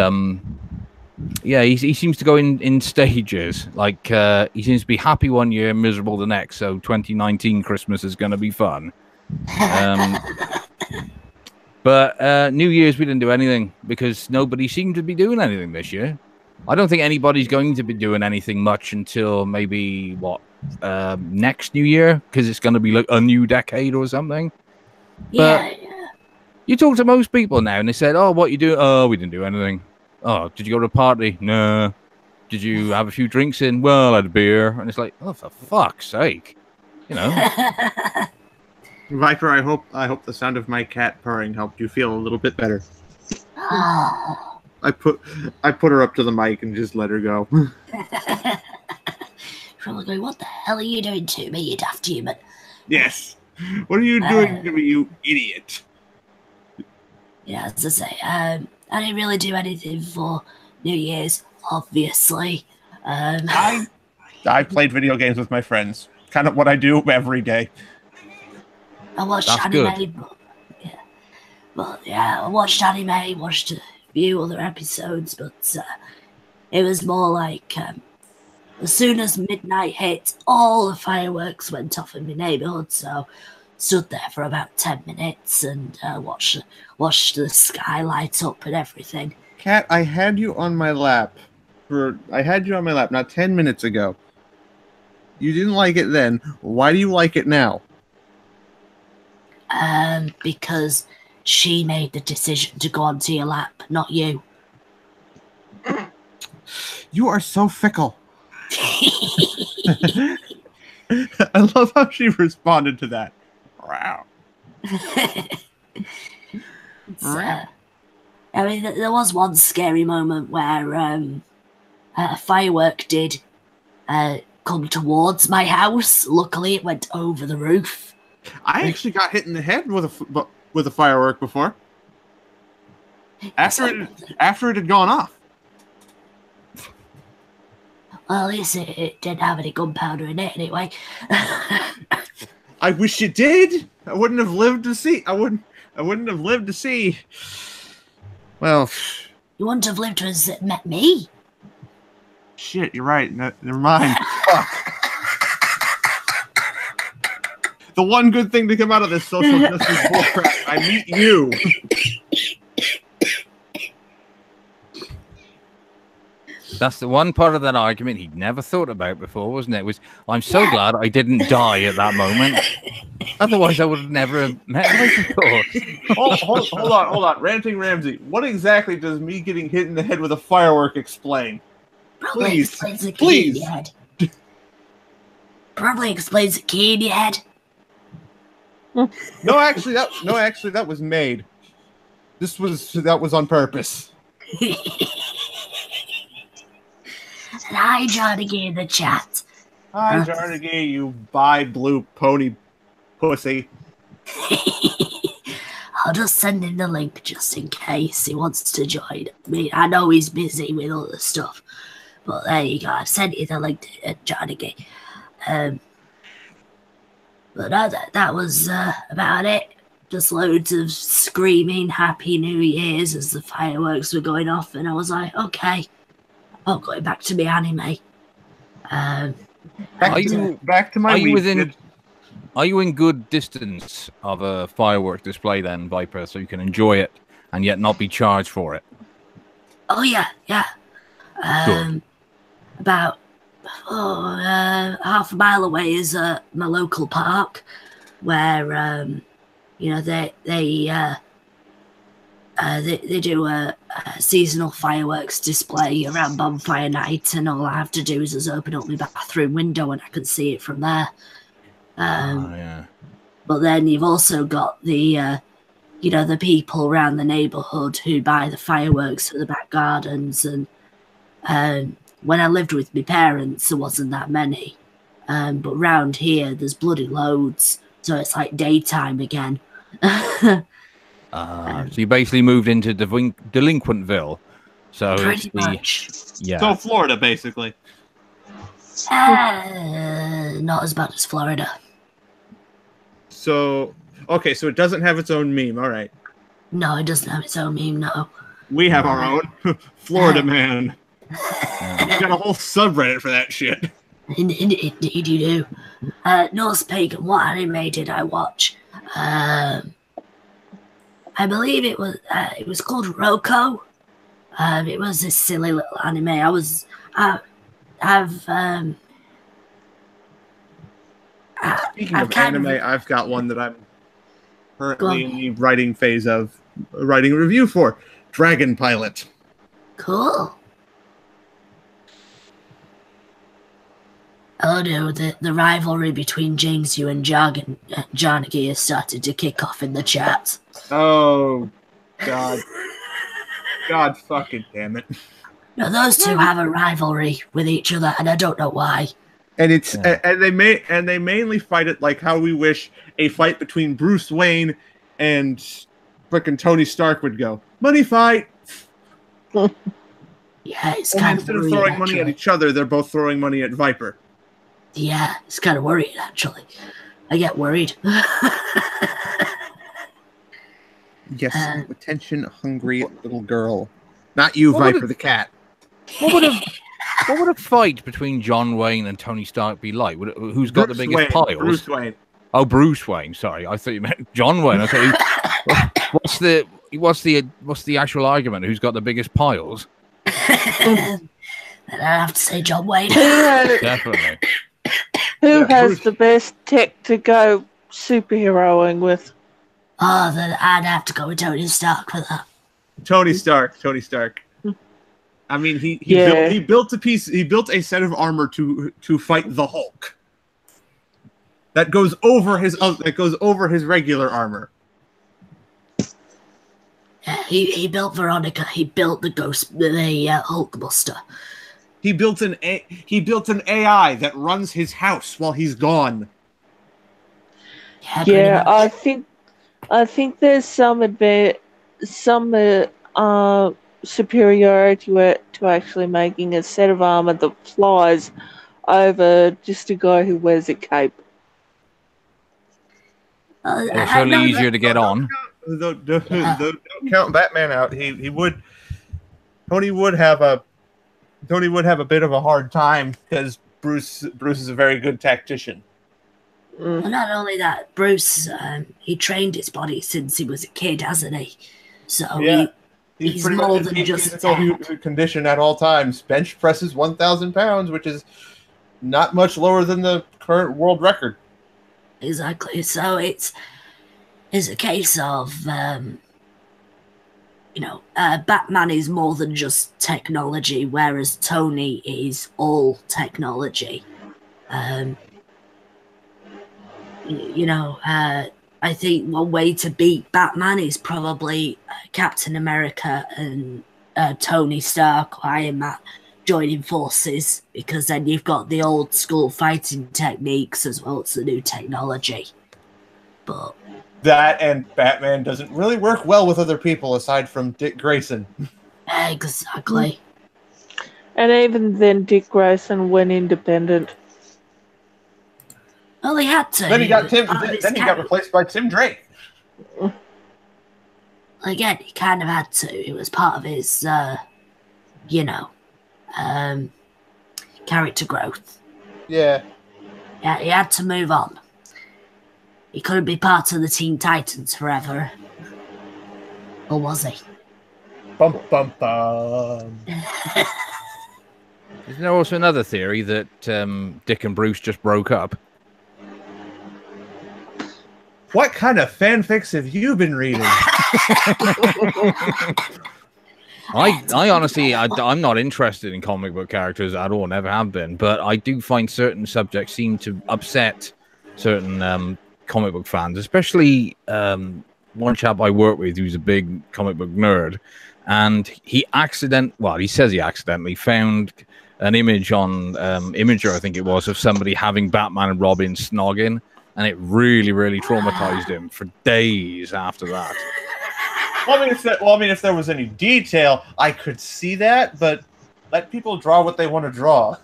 yeah, he seems to go in stages. Like he seems to be happy one year, miserable the next. So 2019 Christmas is going to be fun. But New Year's we didn't do anything because nobody seemed to be doing anything this year. I don't think anybody's going to be doing anything much until maybe next New Year because it's going to be like a new decade or something. Yeah. But you talk to most people now and they said, "Oh, what you do?" "Oh, we didn't do anything." "Oh, did you go to a party?" "No." "Did you have a few drinks in?" "Well, I had a beer." And it's like, oh, for fuck's sake, Viper, I hope the sound of my cat purring helped you feel a little bit better. I put her up to the mic and just let her go. Probably going, what the hell are you doing to me, you daft human? Yes. What are you doing to me, you idiot? Yeah, as I say, I didn't really do anything for New Year's, obviously. I played video games with my friends. Kind of what I do every day. I watched That's anime. I watched anime, watched a few other episodes, but it was more like as soon as midnight hit, all the fireworks went off in my neighborhood, so stood there for about 10 minutes and watched the sky light up and everything. Cat, I had you on my lap. Not 10 minutes ago. You didn't like it then. Why do you like it now? Because she made the decision to go onto your lap, not you. You are so fickle. I love how she responded to that. Wow. I mean, there was one scary moment where a firework did come towards my house. Luckily, it went over the roof. I actually got hit in the head with a firework before. After it had gone off. Well, at least it didn't have any gunpowder in it anyway. I wish it did. I wouldn't have lived to see. I wouldn't have lived to see. Well, you wouldn't have lived to have met me. Shit, you're right. No, never mind. Fuck. The one good thing to come out of this social justice bullcrap, I meet you. That's the one part of that argument he'd never thought about before, wasn't it? I'm so glad I didn't die at that moment. Otherwise, I would have never met him before. Hold on. Ranting Ramsey, what exactly does me getting hit in the head with a firework explain? Probably explains the key in your head. Probably explains the key in your head. No, actually, that was made. That was on purpose. And hi, Jarnigy in the chat. Hi, Jarnigy, you blue pony pussy. I'll just send him the link just in case he wants to join. I mean, I know he's busy with other stuff, but there you go. I've sent you the link to Jarnigy. But no, that was about it. Just loads of screaming Happy New Year's as the fireworks were going off, and I was like, okay, I'm going back to my anime. Back to my week. Are you in good distance of a firework display then, Viper, so you can enjoy it and yet not be charged for it? Oh, yeah. Good. About half a mile away is my local park where, they do a seasonal fireworks display around bonfire night, and all I have to do is just open up my bathroom window and I can see it from there. But then you've also got the people around the neighbourhood who buy the fireworks for the back gardens. And when I lived with my parents, there wasn't that many. But round here, there's bloody loads. So it's like daytime again. So you basically moved into Delinquentville. So pretty much. Yeah. So Florida, basically. Not as bad as Florida. So, okay, so it doesn't have its own meme. All right. No, it doesn't have its own meme, no. We have our own. Florida man. You got a whole subreddit for that shit. Indeed you do. Norse Pagan, what anime did I watch? I believe it was called Roko. It was this silly little anime. Speaking of anime, I've got one that I'm currently in the writing phase of writing a review for. Dragon Pilot. Cool. Oh no, the rivalry between Jingsu and Jarnigy has started to kick off in the chat. Oh, God. God fucking damn it. No, those two have a rivalry with each other, and I don't know why. And it's and they mainly fight it like how we wish a fight between Bruce Wayne and frickin' Tony Stark would go. Money fight. Yeah, it's kind of instead of throwing money at each other, they're both throwing money at Viper. Yeah, it's kind of worrying actually. I get worried. Yes, attention-hungry little girl. Not you, Viper the cat. What would a fight between John Wayne and Tony Stark be like? Who's got the biggest piles? Bruce Wayne. Oh, Bruce Wayne. Sorry, I thought you meant John Wayne. I thought, what's the actual argument? Who's got the biggest piles? Then I have to say John Wayne. Definitely. Who has the best tech to go superheroing with? Oh, then I'd have to go with Tony Stark for that. Tony Stark. I mean, he built a set of armor to fight the Hulk. That goes over his regular armor. Yeah, he built Veronica. He built the Hulkbuster. He built an AI that runs his house while he's gone. Yeah, I think there's some superiority to actually making a set of armor that flies over just a guy who wears a cape. It's certainly easier to get on. Don't count Batman out. Tony would have a bit of a hard time because Bruce is a very good tactician. Well, not only that, Bruce, he trained his body since he was a kid, hasn't he? So yeah, he's pretty more much than in just physical condition at all times. Bench presses 1,000 pounds, which is not much lower than the current world record. Exactly. So it's a case of Batman is more than just technology, whereas Tony is all technology. I think one way to beat Batman is probably Captain America and Tony Stark or Iron Man joining forces, because then you've got the old school fighting techniques as well as the new technology. But that and Batman doesn't really work well with other people aside from Dick Grayson. Exactly. And even then, Dick Grayson went independent. Well, he had to. Then he got replaced by Tim Drake. Again, he kind of had to. It was part of his, character growth. Yeah. Yeah, he had to move on. He couldn't be part of the Teen Titans forever. Or was he? Bum, bum, bum. Isn't there also another theory that Dick and Bruce just broke up? What kind of fanfics have you been reading? I honestly, I'm not interested in comic book characters at all, never have been. But I do find certain subjects seem to upset certain comic book fans, especially one chap I work with who's a big comic book nerd, and he says he accidentally found an image on Imager, I think it was, of somebody having Batman and Robin snogging, and it really, really traumatized him for days after that. Well, I mean, if there was any detail, I could see that, but let people draw what they want to draw.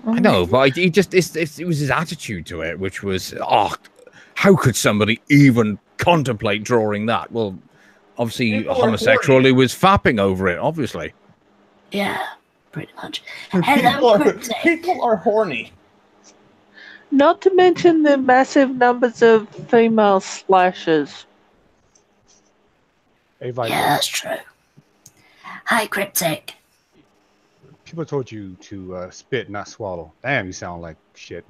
I know, but it was his attitude to it, which was, how could somebody even contemplate drawing that? Well, obviously, a homosexual who was fapping over it, obviously. Yeah, pretty much. Hello, people are horny. Not to mention the massive numbers of female slashers. Yeah, that's true. Hi, Cryptic. People told you to spit, not swallow. Damn, you sound like shit.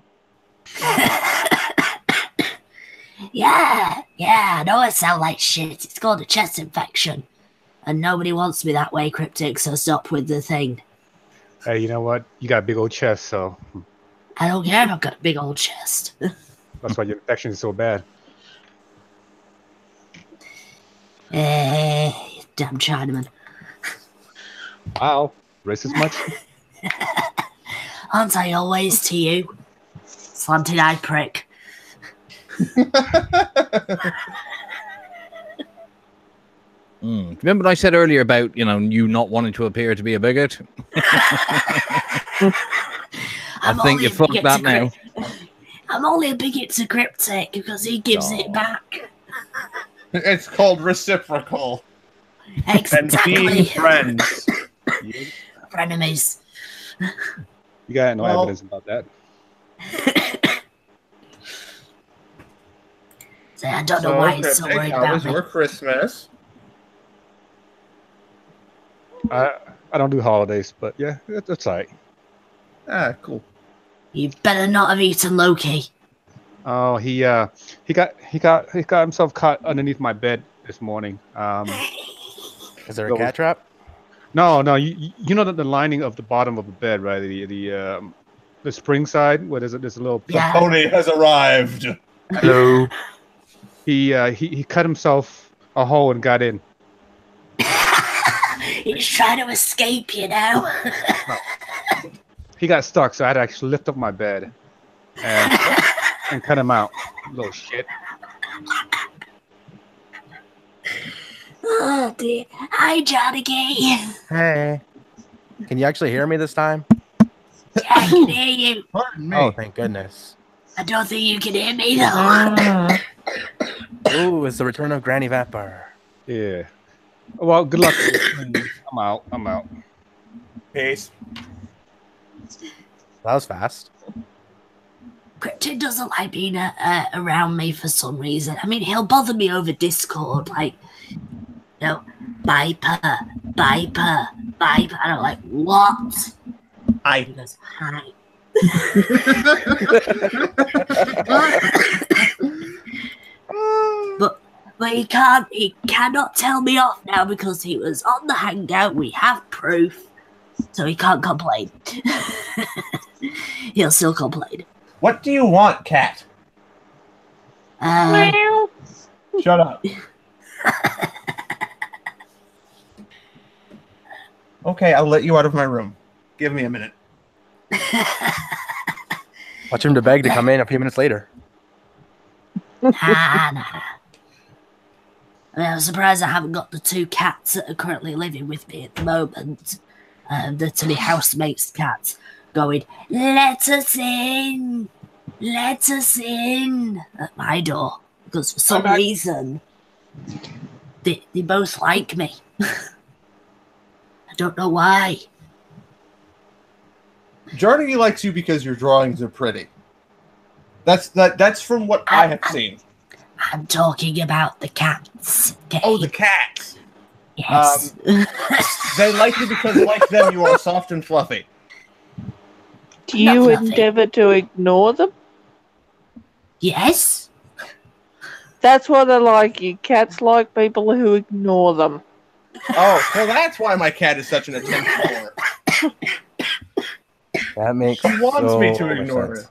Yeah, I know I sound like shit. It's called a chest infection. And nobody wants me that way, Cryptic, so stop with the thing. Hey, you know what? You got a big old chest, so... I don't care if I've got a big old chest. That's why your infection is so bad. Damn Chinaman. Wow. Racist much? Aren't I always to you? Slanted-eyed prick. Remember what I said earlier about, you not wanting to appear to be a bigot? I think you fucked that now. I'm only a bigot to Cryptic because he gives it back. It's called reciprocal. Exactly. And being friends. Frenemies. You got no evidence about that. I don't know why he's so worried how about was me. your Christmas? I don't do holidays, but yeah, it's all right. Ah, cool. You better not have eaten Loki. Oh, he got himself caught underneath my bed this morning. Is there a cat trap? No, you know that the lining of the bottom of the bed, right? The spring side where there's a little. The pony has arrived. Hello. He cut himself a hole and got in. He's trying to escape, you know. He got stuck, so I had to actually lift up my bed and cut him out. Little shit. Oh dear. Hi, Johnny G. Hey. Can you actually hear me this time? Yeah, I can hear you. Pardon me. Oh, thank goodness. I don't think you can hear me though. Ooh, it's the return of Granny Vampire. Yeah. Well, good luck. I'm out. Peace. That was fast. Cryptid doesn't like being around me for some reason. I mean, he'll bother me over Discord, like, you know, Viper. And I'm like, what? Hi. He goes, hi. But he cannot tell me off now because he was on the hangout. We have proof, so he can't complain. He'll still complain. What do you want, cat? Shut up. Okay, I'll let you out of my room. Give me a minute. Watch him to beg to come in a few minutes later. Nah. I mean, I'm surprised I haven't got the two cats that are currently living with me at the moment. They're to be housemates cats going, let us in at my door. Because for some reason, they both like me. I don't know why. Jardy likes you because your drawings are pretty. That's from what I have seen. I'm talking about the cats. Okay? Oh, the cats. Yes. They like you because, like them, you are soft and fluffy. Do you endeavour to ignore them? Yes. That's why they like you. Cats like people who ignore them. Oh, so that's why my cat is such an attention whore. That makes She wants me so to much ignore sense.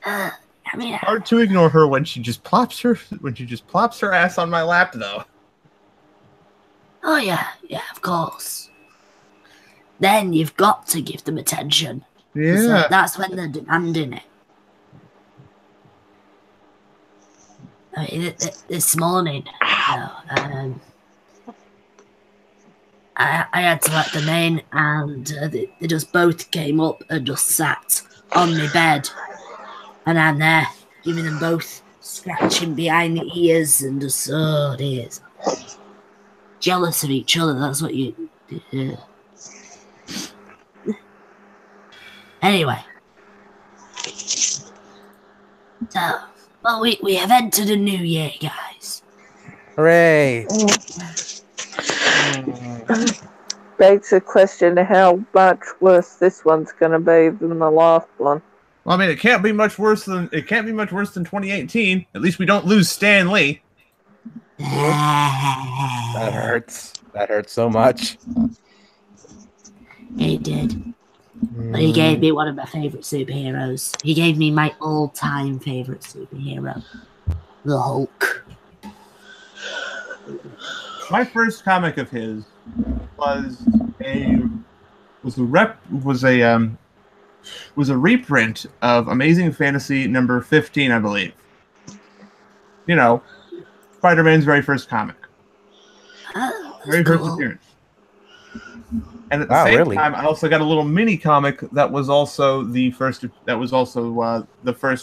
her. Hard to ignore her when she just plops her ass on my lap, though. Oh yeah, of course. Then you've got to give them attention. Yeah. That's when they're demanding it. I mean, this morning, I had to let them in, and they just both came up and just sat on my bed. And I'm there, giving them both scratching behind the ears and just, oh dear. Jealous of each other, that's what you do. Anyway. So, well, we have entered a new year, guys. Hooray! Begs the question how much worse this one's going to be than the last one. Well, I mean, it can't be much worse than 2018. At least we don't lose Stan Lee. That hurts. That hurts so much. He did. But he gave me one of my favorite superheroes. He gave me my all-time favorite superhero, the Hulk. My first comic of his was a reprint of Amazing Fantasy number 15, I believe. You know, Spider-Man's very first comic. Very cool. first appearance. And at the same time, I also got a little mini comic that was also the first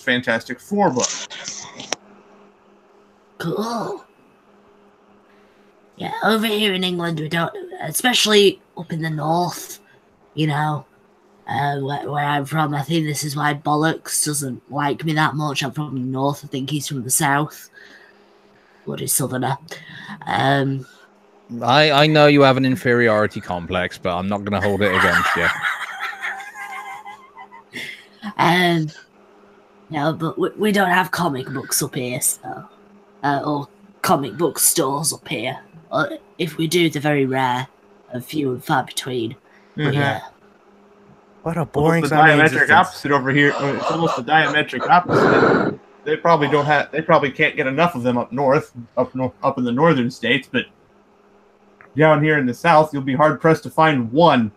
Fantastic Four book. Cool. Yeah, over here in England, we don't, especially up in the north, you know, where I'm from. I think this is why Bollocks doesn't like me that much. I'm from the north. I think he's from the south. Bloody southerner. I know you have an inferiority complex, but I'm not going to hold it against you. No, but we don't have comic books up here, so or comic book stores up here. If we do, they're very rare and few and far between. But yeah. What a boring diametric opposite over here. It's almost the diametric opposite. They probably don't have. They probably can't get enough of them up north, up in the northern states. But down here in the south, you'll be hard pressed to find one.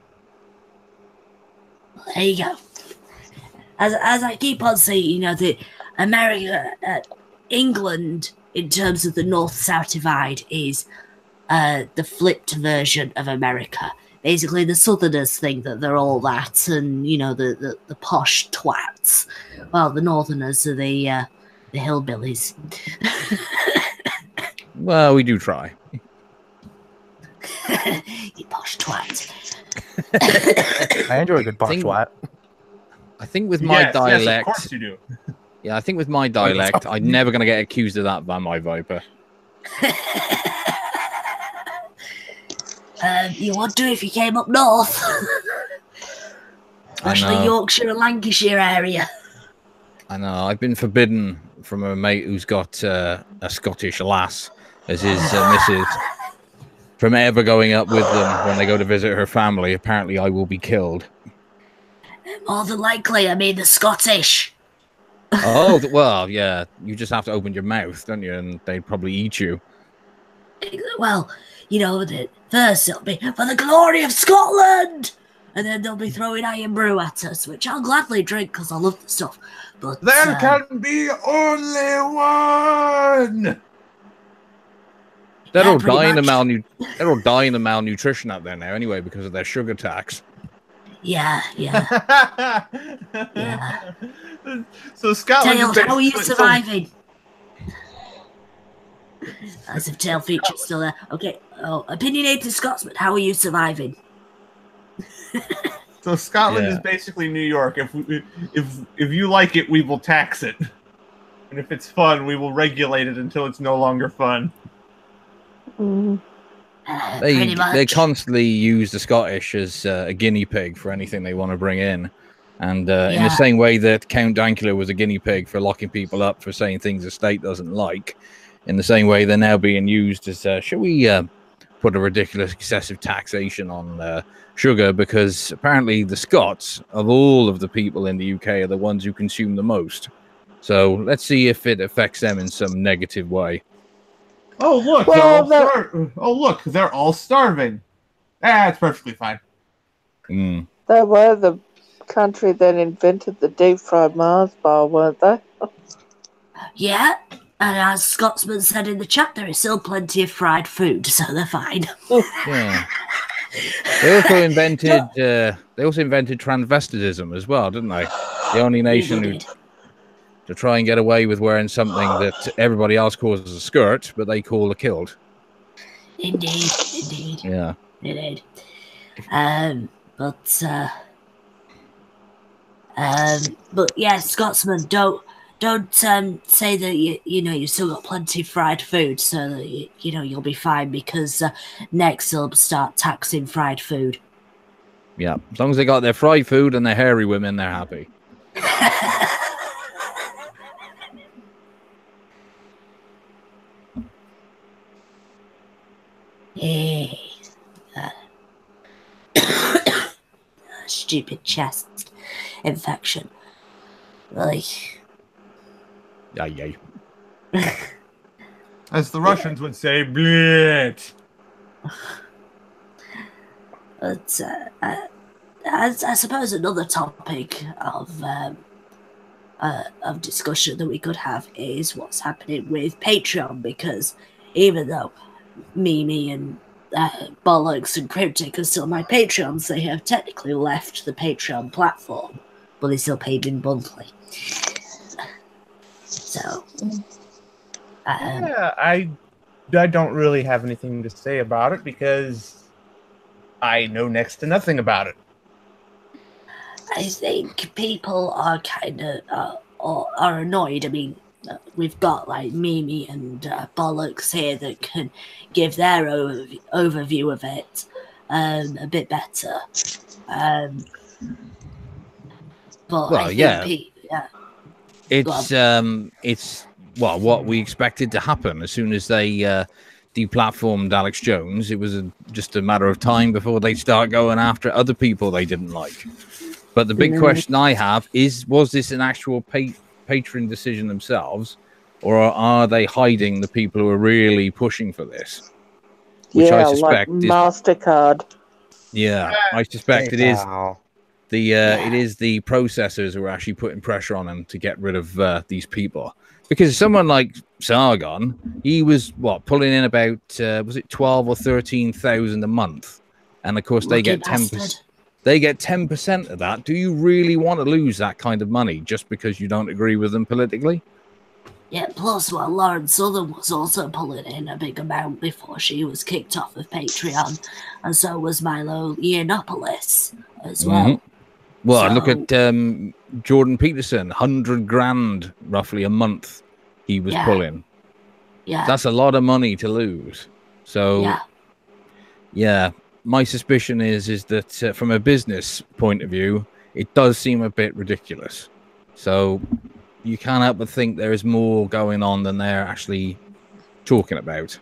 There you go. As I keep on saying, the America, England, in terms of the north-south divide, is the flipped version of America. Basically, the Southerners think that they're all that, and the posh twats. Well, the Northerners are the hillbillies. Well, we do try. You posh twat. I enjoy a good posh twat. I think with my dialect, yes, of course you do. Yeah, I think with my dialect, I'm never going to get accused of that by my Viper. You would do if you came up north. Especially Yorkshire and Lancashire area. I know. I've been forbidden from a mate who's got a Scottish lass as his missus from ever going up with them when they go to visit her family. Apparently, I will be killed. More than likely, I mean the Scottish. Oh, well, yeah. You just have to open your mouth, don't you? And they'd probably eat you. Well, first it'll be for the glory of Scotland, and then they'll be throwing iron brew at us, which I'll gladly drink because I love the stuff. But there can be only one. They're all dying of malnutrition out there now, anyway, because of their sugar tax. Yeah. So Scotland. Tails, how are you surviving? As if tail feature's still there. Okay. Oh, opinionated Scotsman, how are you surviving? So Scotland is basically New York. If you like it, we will tax it, and if it's fun, we will regulate it until it's no longer fun. They constantly use the Scottish as a guinea pig for anything they want to bring in. And in the same way that Count Dankula was a guinea pig for locking people up for saying things the state doesn't like, in the same way they're now being used as, should we put a ridiculous excessive taxation on sugar? Because apparently the Scots, of all of the people in the UK, are the ones who consume the most. So let's see if it affects them in some negative way. Oh, look, they're all starving. It's perfectly fine. They were the country that invented the deep-fried Mars bar, weren't they? Yeah, and as Scotsman said in the chat, there is still plenty of fried food, so they're fine. Yeah. They also invented transvestitism as well, didn't they? The only nation who to try and get away with wearing something that everybody else calls a skirt, but they call a kilt. Indeed. Yeah. Indeed. But yeah, Scotsman, don't say that you still got plenty of fried food, so that you'll be fine, because next they'll start taxing fried food. Yeah, as long as they got their fried food and their hairy women, they're happy. Stupid chest infection. Like. Yay. As the Russians would say, blit. But I suppose another topic of discussion that we could have is what's happening with Patreon, because even though Mimi and Bollocks and Cryptic are still my Patreons, they have technically left the Patreon platform, but they still pay me monthly. So, I don't really have anything to say about it because I know next to nothing about it. I think people are kind of are annoyed. I mean, we've got like Mimi and Bollocks here that can give their overview of it a bit better. But well, I yeah, think it's well what we expected to happen as soon as they deplatformed Alex Jones. It was just a matter of time before they start going after other people they didn't like. But the big question I have is: was this an actual Patreon decision themselves, or are they hiding the people who are really pushing for this? Which I suspect like MasterCard. I suspect it is. It is the processors who are actually putting pressure on them to get rid of these people. Because someone like Sargon, he was pulling in about was it 12 or 13,000 a month, and of course they get 10%. They get 10% of that. Do you really want to lose that kind of money just because you don't agree with them politically? Yeah, plus, Lauren Southern was also pulling in a big amount before she was kicked off of Patreon, and so was Milo Yiannopoulos as well. Well, look at Jordan Peterson, 100 grand roughly a month he was pulling. Yeah. That's a lot of money to lose. So, yeah, my suspicion is that from a business point of view, it does seem a bit ridiculous. So you can't help but think there is more going on than they're actually talking about.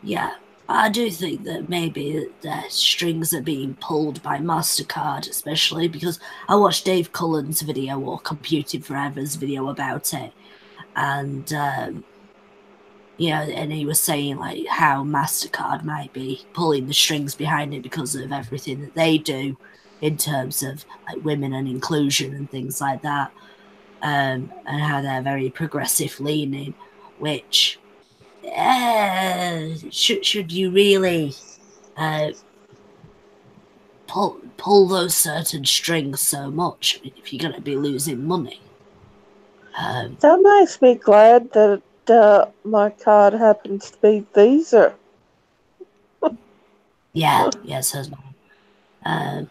Yeah. I do think that maybe the strings are being pulled by MasterCard, especially because I watched Dave Cullen's video or Computing Forever's video about it. And, and he was saying like how MasterCard might be pulling the strings behind it because of everything that they do in terms of like women and inclusion and things like that. And how they're very progressive leaning, which... should you really pull those certain strings so much? I mean, if you're going to be losing money. That makes me glad that my card happens to be Visa. Yeah, so is mine.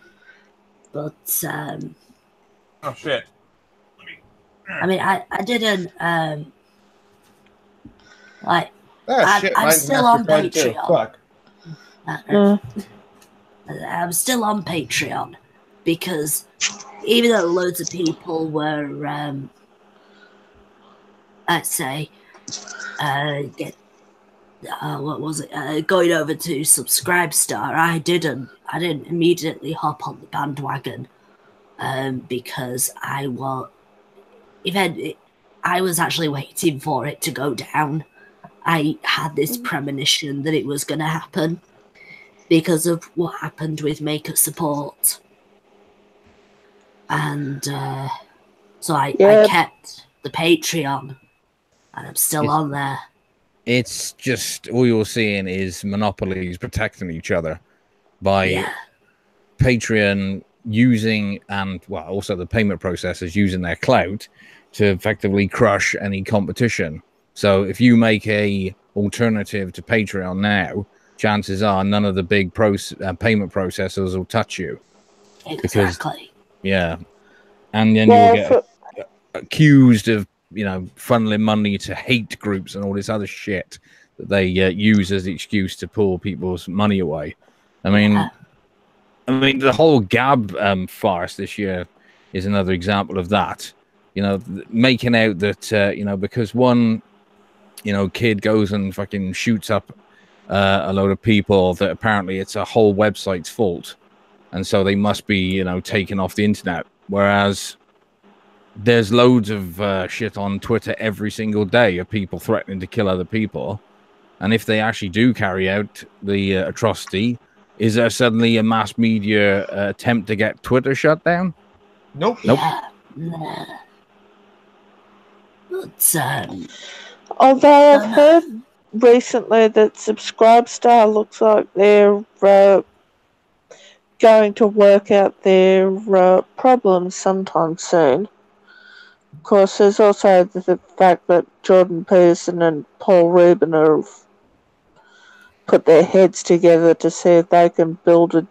But oh shit. I mean, I didn't like. I'm still on Patreon. Fuck. I'm still on Patreon because even though loads of people were, let's say, what was it? Going over to Subscribestar, I didn't immediately hop on the bandwagon because I was actually waiting for it to go down. I had this premonition that it was going to happen because of what happened with Maker Support. And so I kept the Patreon, and I'm still on there. It's just all you're seeing is monopolies protecting each other by Patreon using, and also the payment processors using their clout to effectively crush any competition. So if you make a alternative to Patreon now, chances are none of the big payment processors will touch you. Exactly. And then you'll get accused of, funneling money to hate groups and all this other shit that they use as the excuse to pull people's money away. I mean, the whole Gab farce this year is another example of that. Making out that because one kid goes and fucking shoots up a load of people, that apparently it's a whole website's fault, and so they must be taken off the internet. Whereas there's loads of shit on Twitter every single day of people threatening to kill other people, and if they actually do carry out the atrocity, is there suddenly a mass media attempt to get Twitter shut down? Nope. But although I've heard recently that Subscribestar looks like they're going to work out their problems sometime soon. Of course, there's also the fact that Jordan Peterson and Paul Rubin have put their heads together to see if they can build a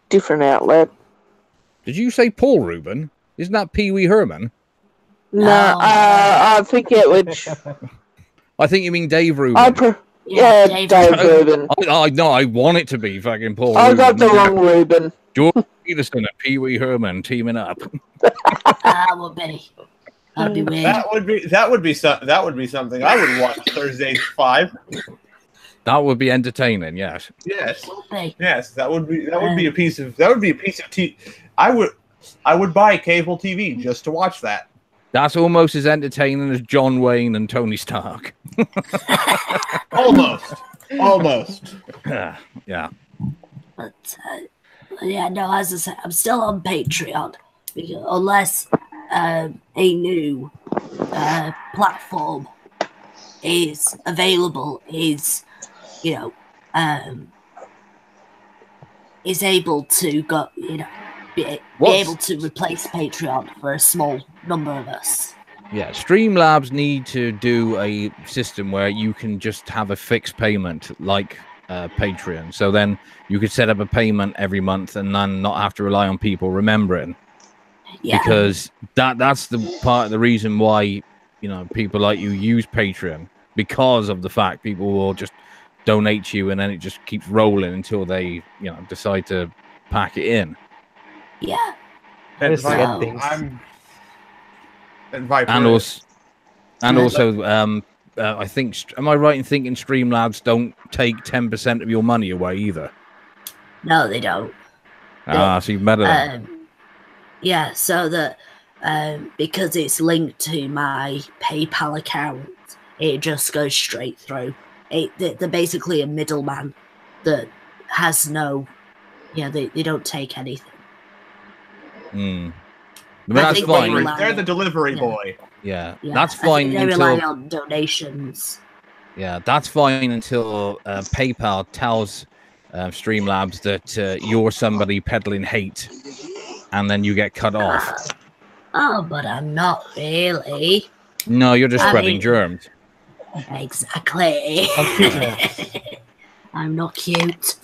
different outlet. Did you say Paul Rubin? Isn't that Pee Wee Herman? No, I forget which. I think you mean Dave Rubin. Yeah, Dave Rubin. I want it to be fucking Paul I Rubin. got the wrong Rubin. George Peterson and Pee Wee Herman teaming up. That would be weird. That would be something I would watch Thursdays at 5. That would be entertaining. Yes. Yes. Yes. That would be a piece of TV. I would buy cable TV just to watch that. That's almost as entertaining as John Wayne and Tony Stark. Almost. Yeah. But yeah, no. As I said, I'm still on Patreon because unless a new platform is available, is able to go, be able to replace Patreon for a small number of us. Yeah, Streamlabs need to do a system where you can just have a fixed payment like Patreon. So then you could set up a payment every month and then not have to rely on people remembering. Yeah. Because that's the part of the reason why, people like you use Patreon, because of the fact people will just donate to you and then it just keeps rolling until they, decide to pack it in. Yeah. And also, I think, am I right in thinking Streamlabs don't take 10% of your money away either? No, they don't. So you've met them. Yeah, so that because it's linked to my PayPal account, it just goes straight through. They're basically a middleman that has no, they don't take anything. But that's fine. They're the delivery boy. Yeah, that's fine. They rely on donations. Yeah, that's fine until PayPal tells Streamlabs that you're somebody peddling hate, and then you get cut off. Oh, but I'm not really. No, you're just spreading germs. Exactly. I'm not cute.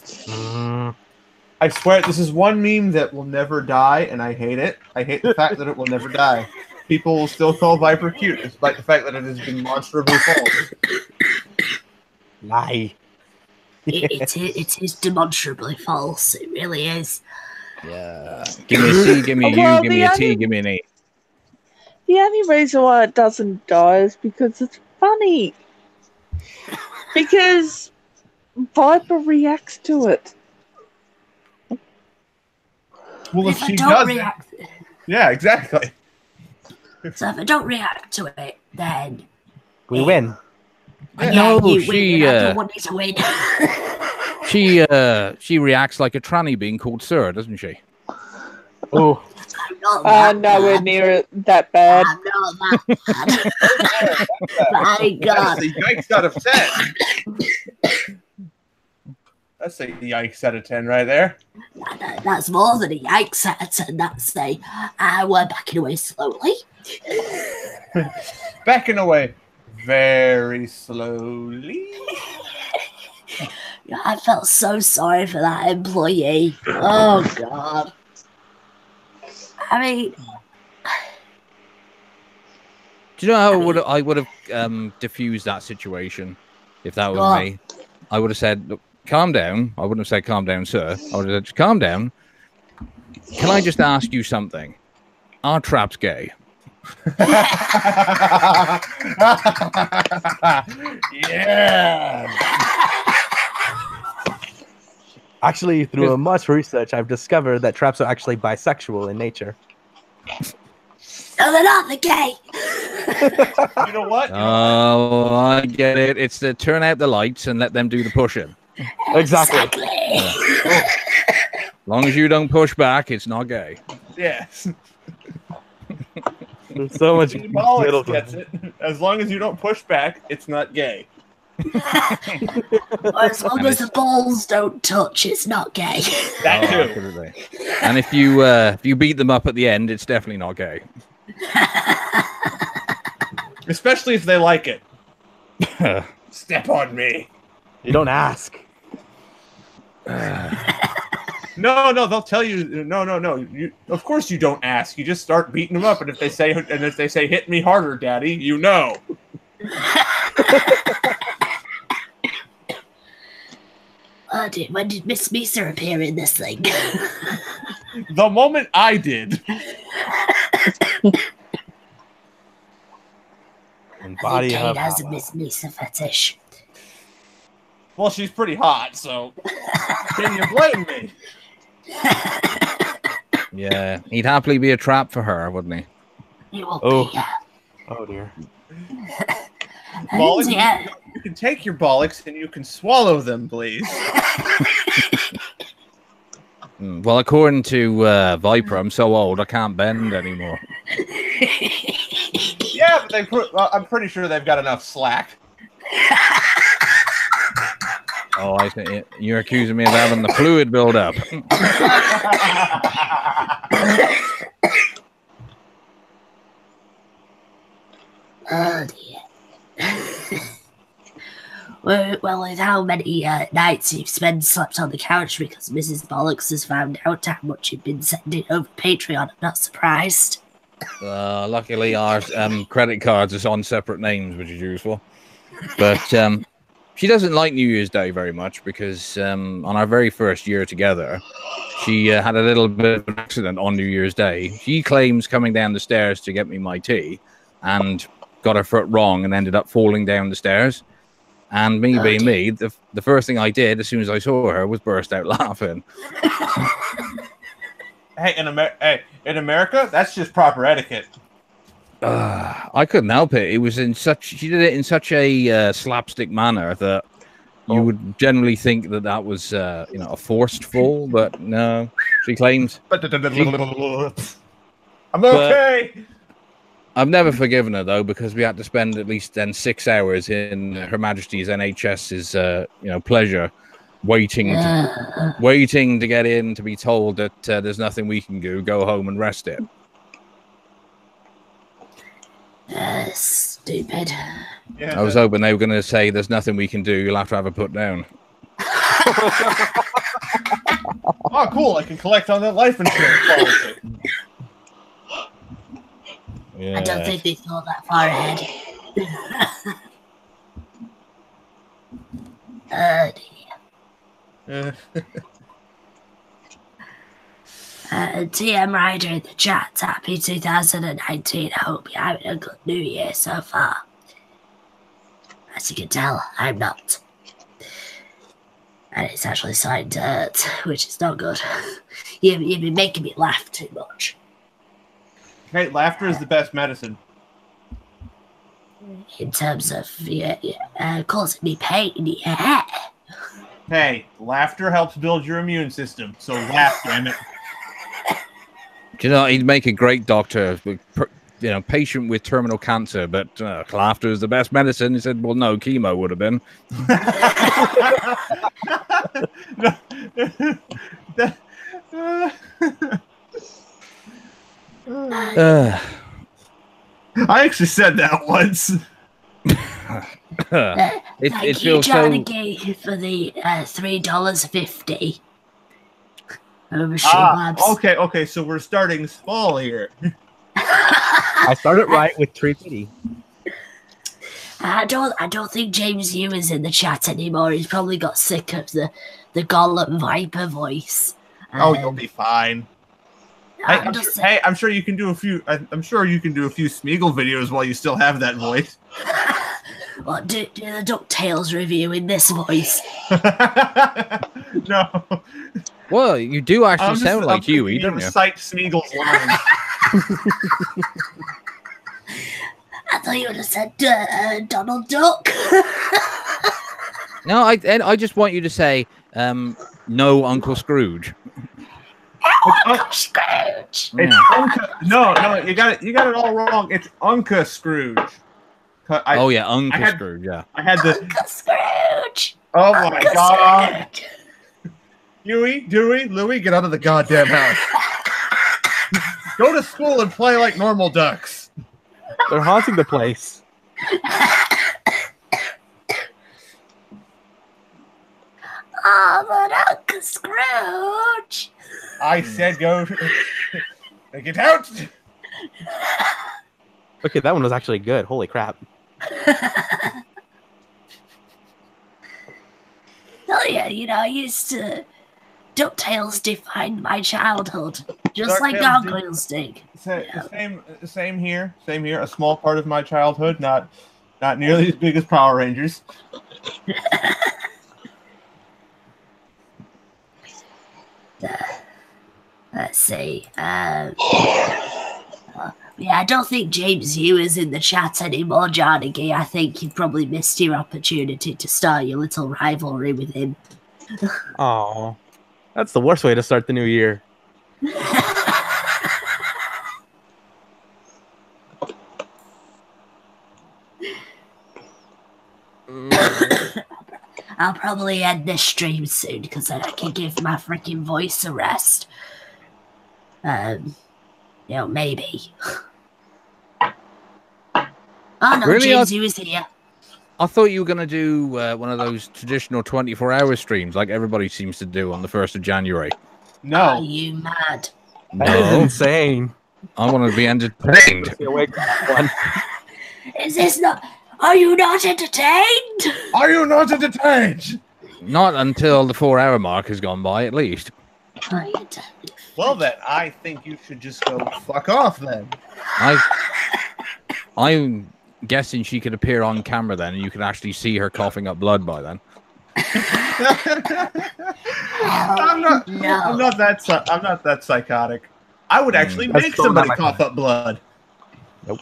I swear, this is one meme that will never die, and I hate it. I hate the fact that it will never die. People will still call Viper cute, despite the fact that it has been monstrably false. Lie. It is demonstrably false. It really is. Yeah. Give me a C, give me a U, give me a T, give me an E. The only reason why it doesn't die is because it's funny. Because Viper reacts to it. Well, if she does react, yeah, exactly. So if I don't react to it, then we win. Yeah, no, she I don't want you to win. She reacts like a tranny being called sir, doesn't she? Oh, nowhere near that bad. I'm not that bad. My God, that's a yikes out of 10. That's a yikes out of 10 right there. That's more than a yikes out of 10. That's a we're backing away slowly. Backing away very slowly. I felt so sorry for that employee. Oh God. I mean, do you know how I would have diffused that situation if that was me? I would have said, look, calm down. I wouldn't have said calm down, sir. I would have said, calm down. Can I just ask you something? Are traps gay? Yeah. Actually, through much research, I've discovered that traps are actually bisexual in nature. No, they're not. They're gay. You know what? Oh, I get it. It's to turn out the lights and let them do the pushing. Exactly. Yeah. As long as you don't push back, it's not gay. Yes. There's so much middle gets it. As long as you don't push back, it's not gay. Or as long as the balls don't touch, it's not gay. That too. Absolutely. And if you beat them up at the end, it's definitely not gay. Especially if they like it. Step on me. You don't ask. No, they'll tell you. No. Of course you don't ask. You just start beating them up, and if they say hit me harder, Daddy, you know. When did Miss Meeser appear in this thing? The moment I did. I think Kate has a Miss Meeser fetish. Well, she's pretty hot, so can you blame me? Yeah, he'd happily be a trap for her, wouldn't he? He will be, yeah. Oh dear. Bollocks, Yeah. you can take your bollocks and you can swallow them, please. Well, according to Viper, I'm so old I can't bend anymore. Yeah, but I'm pretty sure they've got enough slack. Oh, I see. You're accusing me of having the fluid build-up. Oh dear. Well, with how many nights you've slept on the couch because Mrs. Bollocks has found out how much you've been sending over Patreon, I'm not surprised. Luckily, our credit cards are on separate names, which is useful. But she doesn't like New Year's Day very much because on our very first year together, she had a little bit of an accident on New Year's Day. She claims coming down the stairs to get me my tea and got her foot wrong and ended up falling down the stairs. And me being me, the first thing I did as soon as I saw her was burst out laughing. Hey, in America, that's just proper etiquette. I couldn't help it. It was she did it in such a slapstick manner that you would generally think that was a forced fall, but no, she claims. I'm okay. I've never forgiven her though, because we had to spend at least then 6 hours in Her Majesty's NHS's pleasure, waiting to get in to be told that there's nothing we can do. Go home and rest it. Stupid. Yeah. I was hoping they were going to say there's nothing we can do. You'll have to have a put down. Oh, cool! I can collect on that life insurance policy. Yeah. I don't think they thought that far ahead. TM Rider in the chat, happy 2019. I hope you're having a good new year so far. As you can tell, I'm not. And it's actually signed dirt, which is not good. You've been making me laugh too much. Hey, laughter is the best medicine. In terms of causing me pain, yeah. Hey, laughter helps build your immune system, so laugh, damn it. Do you know, he'd make a great doctor, patient with terminal cancer, but laughter is the best medicine. He said, well, no, chemo would have been. I actually said that once. Thank you, Johnny Gay, for the $3.50. Okay, so we're starting small here. I started right with $3.50. I don't think James Hugh is in the chat anymore. He's probably got sick of the Gollum Viper voice. You'll be fine. I'm sure you can do a few. I'm sure you can do a few Smeagol videos while you still have that voice. Well, do the DuckTales review in this voice. No. Well, you do actually sound like Huey, don't you? Recite Smeagol's lines. I thought you would have said Donald Duck. No, I just want you to say, no, Uncle Scrooge. Uncle Scrooge. It's No, you got it all wrong. It's Uncle Scrooge. Uncle Scrooge. Yeah, I had the Uncle Scrooge. Oh my God. Scrooge. Huey, Dewey, Louie, get out of the goddamn house. Go to school and play like normal ducks. They're haunting the place. Oh, but Uncle Scrooge! I said go. Get out! Okay, that one was actually good. Holy crap. Oh yeah, I used to... DuckTales defined my childhood, just like Gargoyles did. Same here. Same here. A small part of my childhood, not nearly as big as Power Rangers. Let's see. Yeah, I don't think James Hugh is in the chat anymore, Jarnaghy. I think you probably missed your opportunity to start your little rivalry with him. Oh, that's the worst way to start the new year. I'll probably end this stream soon because then I can give my freaking voice a rest. Maybe. Oh no, Really? James, he was here. I thought you were going to do one of those traditional 24-hour streams like everybody seems to do on the 1st of January. No. Are you mad? That is insane. I want to be entertained. Is this not... Are you not entertained? Are you not entertained? Not until the 4-hour mark has gone by, at least. Well, then, I think you should just go fuck off, then. I'm guessing she could appear on camera then, and you could actually see her coughing up blood by then. I'm not that psychotic. I would actually make somebody cough up blood. Nope.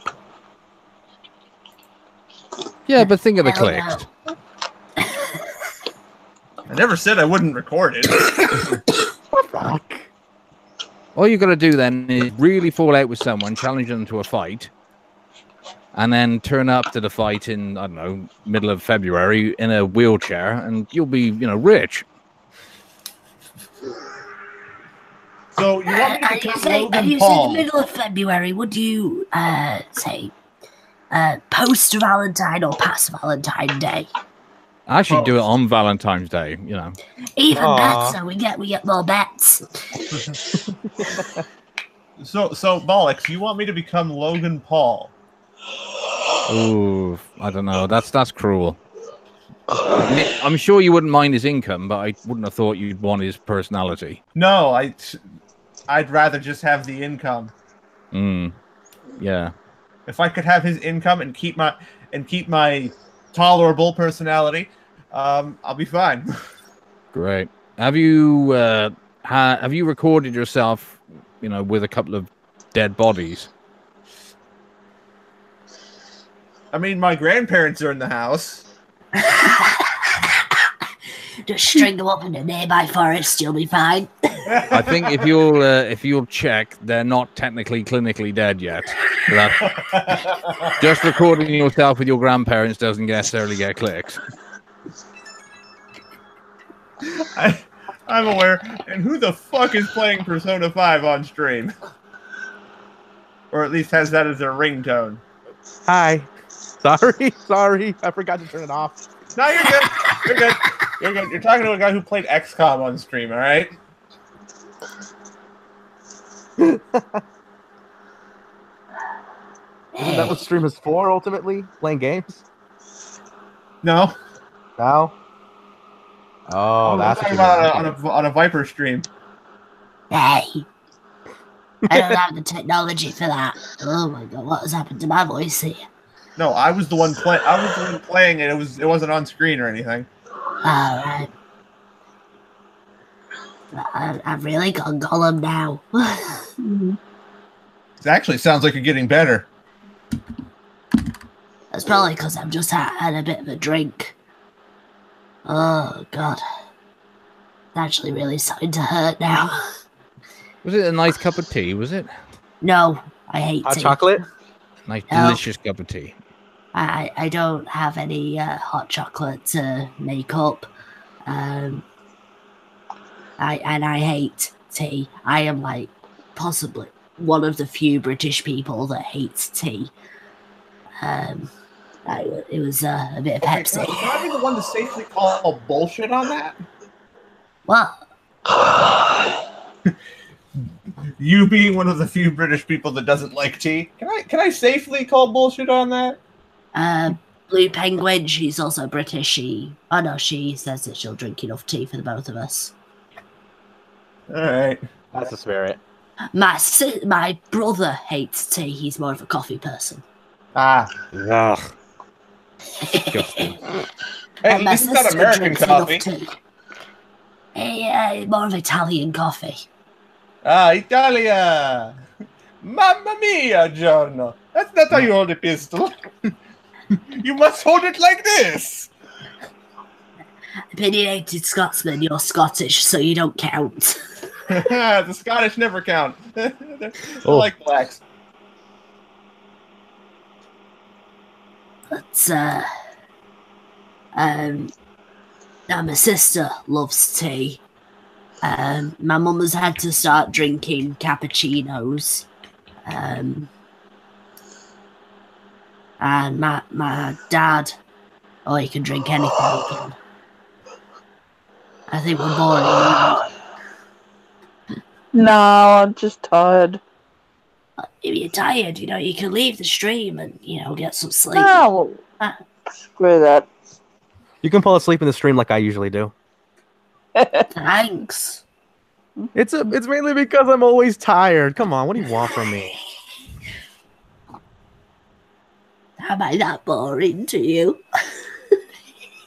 Yeah, but think of the clicks. I never said I wouldn't record it. Fuck. All you got to do then is really fall out with someone, challenge them to a fight, and then turn up to the fight in, I don't know, middle of February in a wheelchair, and you'll be, rich. So you want me to become Logan you Paul? say middle of February? Would you say post Valentine or past Valentine Day? I should do it on Valentine's Day, Even better, we get more bets. So Bollocks, you want me to become Logan Paul? Ooh, I don't know. That's cruel. I'm sure you wouldn't mind his income, but I wouldn't have thought you'd want his personality. No, I'd rather just have the income. Yeah. If I could have his income and keep my tolerable personality, I'll be fine. Great. Have you recorded yourself, with a couple of dead bodies? I mean, my grandparents are in the house. Just string them up in a nearby forest, you'll be fine. I think if you'll check, they're not technically clinically dead yet. So just recording yourself with your grandparents doesn't necessarily get clicks. I'm aware. And who the fuck is playing Persona 5 on stream? Or at least has that as a ringtone. Hi. Sorry. I forgot to turn it off. No, you're good. You're good. You're good. You're talking to a guy who played XCOM on stream, all right? Isn't that what stream is for, ultimately? Playing games? No. No? Oh, that's talking about on a Viper stream. Hey. I don't have the technology for that. Oh my god, what has happened to my voice here? No, I was the one playing it. It wasn't on screen or anything. Alright. I've really gone Gollum now. It actually sounds like you're getting better. That's probably because I've just had a bit of a drink. Oh god. It's actually really starting to hurt now. Was it a nice cup of tea, was it? No, I hate hot tea. chocolate? Nice, delicious cup of tea. I don't have any hot chocolate to make up. I hate tea. I am like possibly one of the few British people that hates tea. It was a bit of Pepsi. Can I be the one to safely call bullshit on that? What? You being one of the few British people that doesn't like tea, can I safely call bullshit on that? Blue Penguin, she's also British. She says that she'll drink enough tea for the both of us. All right. That's the spirit. My brother hates tea. He's more of a coffee person. Ah. Ugh. Disgusting. Hey, at least it's not American coffee. Hey, more of Italian coffee. Ah, Italia! Mamma mia, Giorno! That's not how you hold a pistol. You must hold it like this! Opinionated Scotsman, you're Scottish, so you don't count. The Scottish never count. They're like blacks. But, now my sister loves tea. My mum has had to start drinking cappuccinos. And my dad, he can drink anything. I think we're boring. No, I'm just tired. If you're tired, you can leave the stream and, get some sleep. No, screw that. You can fall asleep in the stream like I usually do. Thanks. It's mainly because I'm always tired. Come on, what do you want from me? Am I that boring to you?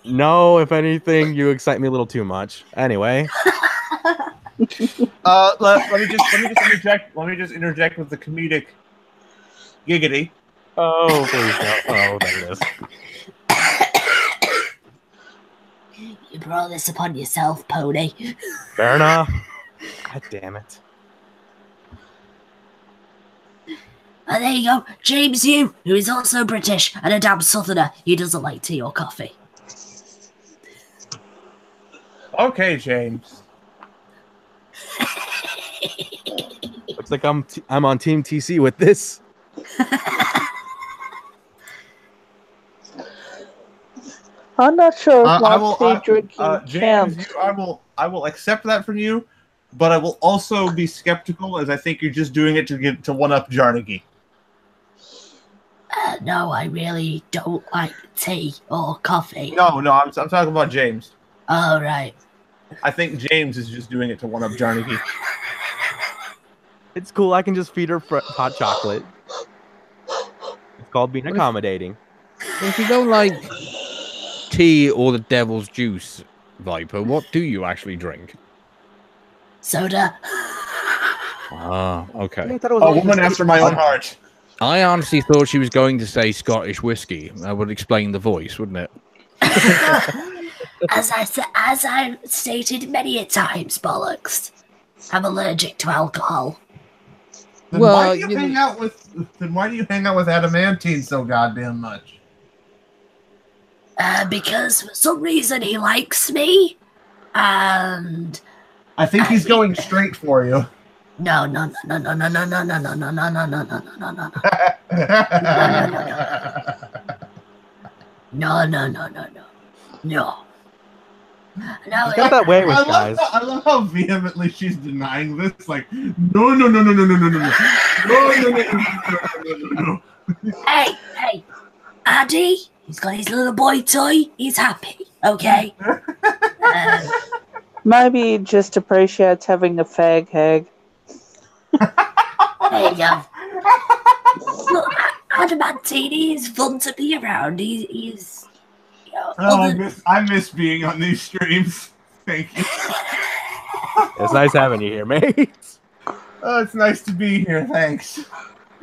No, if anything, you excite me a little too much. Anyway. Let me just interject. Let me just interject with the comedic giggity. Oh, please no. Oh, there it is. You brought this upon yourself, Pony. Fair enough. God damn it. And there you go, James Yu, who is also British and a damn southerner. He doesn't like tea or coffee. Okay, James. Looks like I'm on Team TC with this. I'm not sure if my tea drinking James, counts. I will accept that from you, but I will also be skeptical, as I think you're just doing it to one up Jarnagi. No, I really don't like tea or coffee. No, I'm talking about James. Oh, right. I think James is just doing it to one up Jarnagi. It's cool. I can just feed her hot chocolate. It's called being accommodating. If you don't like tea or the devil's juice, Viper, what do you actually drink? Soda. Ah, okay. A woman after my own heart. I honestly thought she was going to say Scottish whiskey. That would explain the voice, wouldn't it? As I've stated many a times, bollocks, I'm allergic to alcohol. Then why do you hang out with Adamantine so goddamn much? Because for some reason he likes me, and I think he's going straight for you. No. He's got that way with guys. I love how vehemently she's denying this. Like, no. Hey, Addy, he's got his little boy toy. He's happy, okay? Maybe he just appreciates having a fag hag. There you go. Look, Adamantini is fun to be around. He's I miss being on these streams. Thank you. It's nice having you here, mate. Oh, it's nice to be here. Thanks.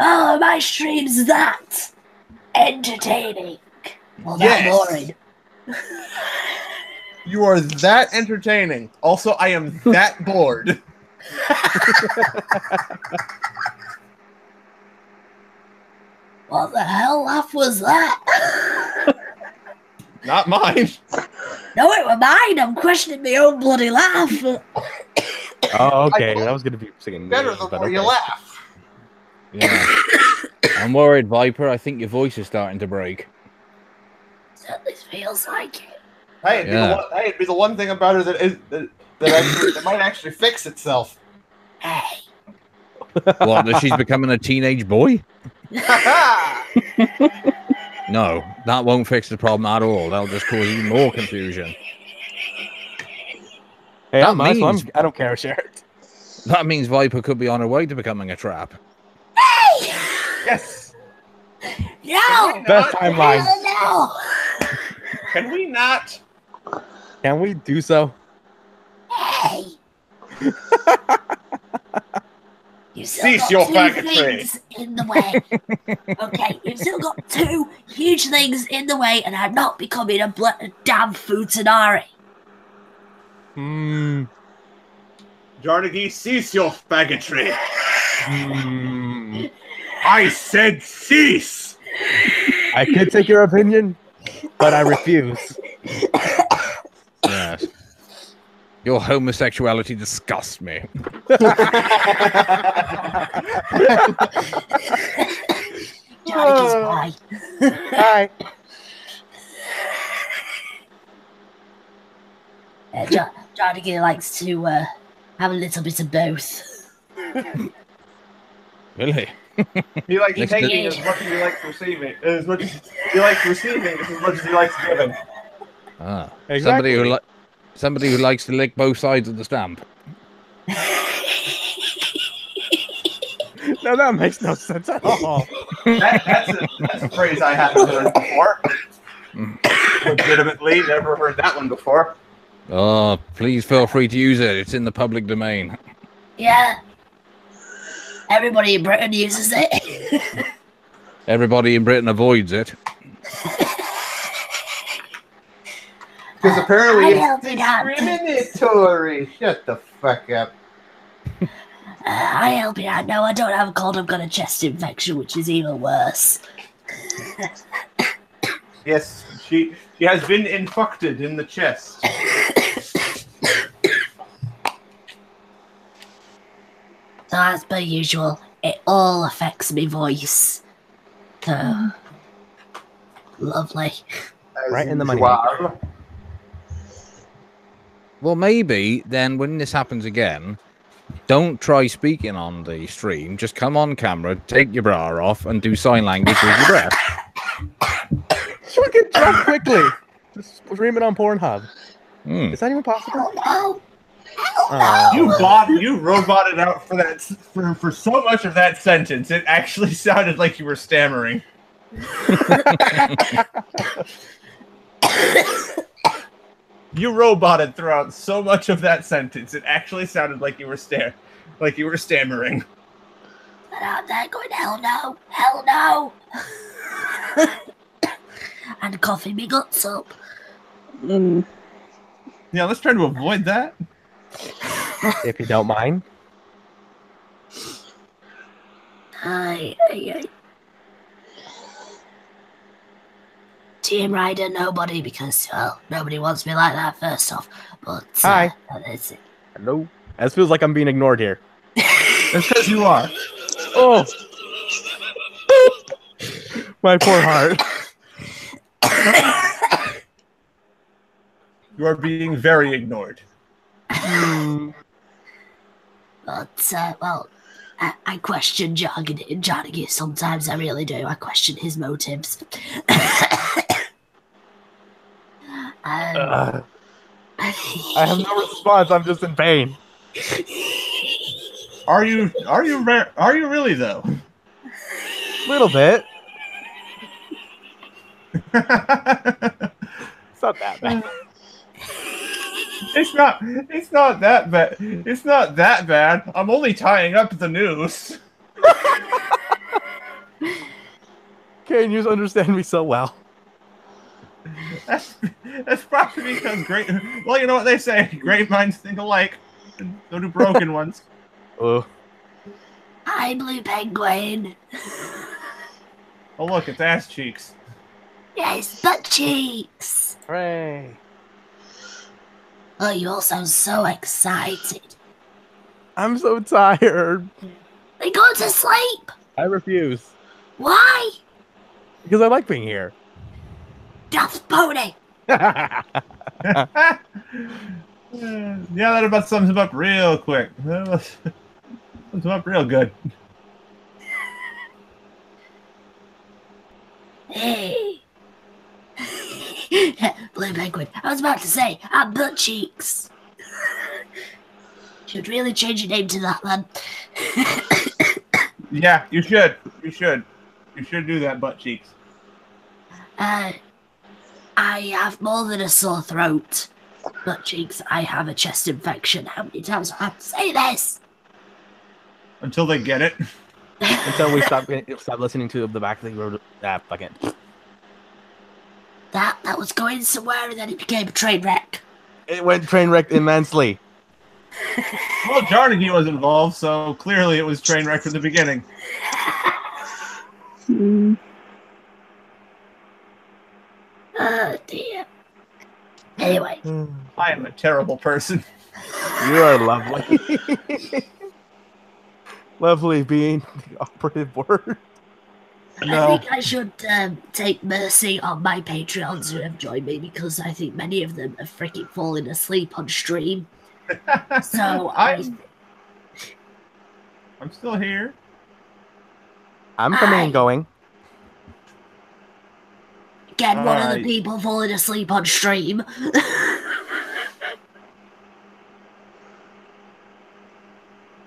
Oh, my stream's that entertaining. Well, that boring. You are that entertaining. Also, I am that bored. What the hell laugh was that? Not mine. No, it was mine. I'm questioning my own bloody laugh. Oh, okay. That was going to be singing better the more you laugh. Yeah. I'm worried, Viper. I think your voice is starting to break. Certainly feels like it. Hey, it'd be the one thing about her that that might actually fix itself. Hey. What, that she's becoming a teenage boy? No, that won't fix the problem at all. That'll just cause even more confusion. Hey, That I'm nice, so means- I don't care, Sheriff. That means Viper could be on her way to becoming a trap. Hey! Yes. No! Best timeline. No! Can we not? Can we do so? Hey! You've still Cease got your two faggotry. things in the way. Okay, you've still got two huge things in the way, and I'm not becoming a damn futanari. Hmm. Jarnagi, cease your faggotry. I said cease. I could take your opinion, but I refuse. Yes. Your homosexuality disgusts me. Jarnagi's bi. Hi. Jarnagi likes to have a little bit of both. Really? He likes Next taking to- as much as he likes receiving. As much as he likes receiving, as much as he likes giving. Ah, Exactly. somebody who likes to lick both sides of the stamp. No, that makes no sense at all. That's a phrase I haven't heard before. Legitimately, never heard that one before. Oh, please feel free to use it. It's in the public domain. Yeah. Everybody in Britain uses it. Everybody in Britain avoids it. Because apparently I it's helped it out. discriminatory. Shut the fuck up. I help you out. No, I don't have a cold. I've got a chest infection, which is even worse. Yes, she has been infected in the chest. So as per usual, it all affects my voice. So lovely. Right in the money. Wow. Well, maybe then when this happens again, don't try speaking on the stream. Just come on camera, take your bra off, and do sign language with your breath. Sure, get drunk quickly. Just stream it on Pornhub. Hmm. Is that even possible? Oh no! You roboted out for that for so much of that sentence. It actually sounded like you were stammering. You roboted throughout so much of that sentence. It actually sounded like you were stammering. And out there going, hell no! And coughing me guts up. Yeah, let's try to avoid that. If you don't mind. Aye. Team Rider, nobody, because, well, nobody wants me like that, first off. But, Hi. That's it. Hello. This feels like I'm being ignored here. It's because you are. Oh. My poor heart. You are being very ignored. But, well, I question Jarnagi sometimes, I really do. I question his motives. I have no response. I'm just in pain. Are you really though? Little bit. It's not that bad. It's not that bad. It's not that bad. I'm only tying up the noose. Kane, you understand me so well. That's probably because well, you know what they say, great minds think alike. So do broken ones. Oh. Hi, Blue Penguin. Oh look, it's ass cheeks. Yes, butt cheeks. Hooray. Oh, you all sound so excited. I'm so tired. They go to sleep. I refuse. Why? Because I like being here. Death pony. Yeah, that about sums him up real quick. Sums him up real good. Hey. Blue Penguin. I was about to say, I'm butt cheeks. Should really change your name to that, man. Yeah, you should. You should. You should do that, butt cheeks. I have more than a sore throat. Butt cheeks, I have a chest infection. How many times do I have to say this? Until they get it. Until we stop listening to the back of the road. Fuck it. That was going somewhere and then it became a train wreck. It went train wrecked immensely. Well, Jarnagy was involved, so clearly it was train wreck from the beginning. Oh dear. Anyway. I am a terrible person. You are lovely. Lovely being the operative word. No. I think I should take mercy on my Patreons who have joined me because I think many of them are freaking falling asleep on stream. So I'm still here. I'm coming and going. Again, one of the people falling asleep on stream.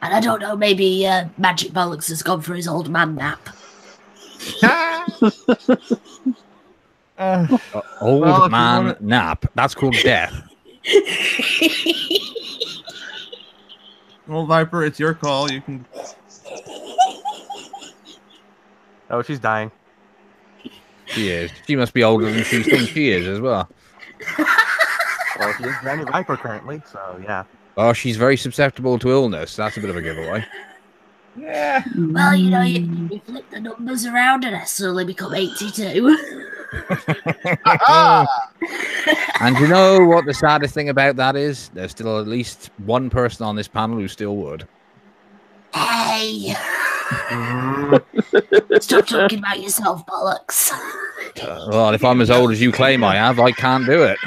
And I don't know, maybe Magic Bollocks has gone for his old man nap. Old man nap. That's called death. Well, Viper, it's your call. You can. Oh, she's dying. She is. She must be older than she thinks she is as well. Well, she is Granny Viper currently, so yeah. Oh, she's very susceptible to illness. That's a bit of a giveaway. Yeah. Well, you know, you flip the numbers around and I suddenly become 82. And you know what the saddest thing about that is? There's still at least one person on this panel who still would. Hey! Stop talking about yourself, Bollocks. Well, if I'm as old as you claim I have, I can't do it.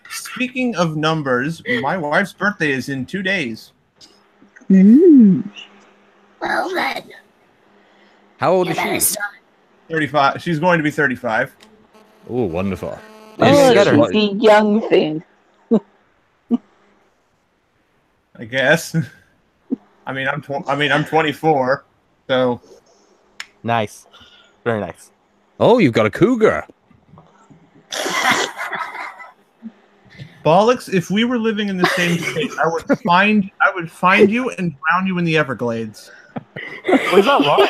Speaking of numbers, my wife's birthday is in 2 days. Well then. How old is she? 35. She's going to be 35. Oh, wonderful. Oh, she's a young thing. I guess. I mean, I'm 24, so. Nice, very nice. Oh, you've got a cougar. Bollocks, if we were living in the same state, I would find you and drown you in the Everglades. Well, he's not wrong.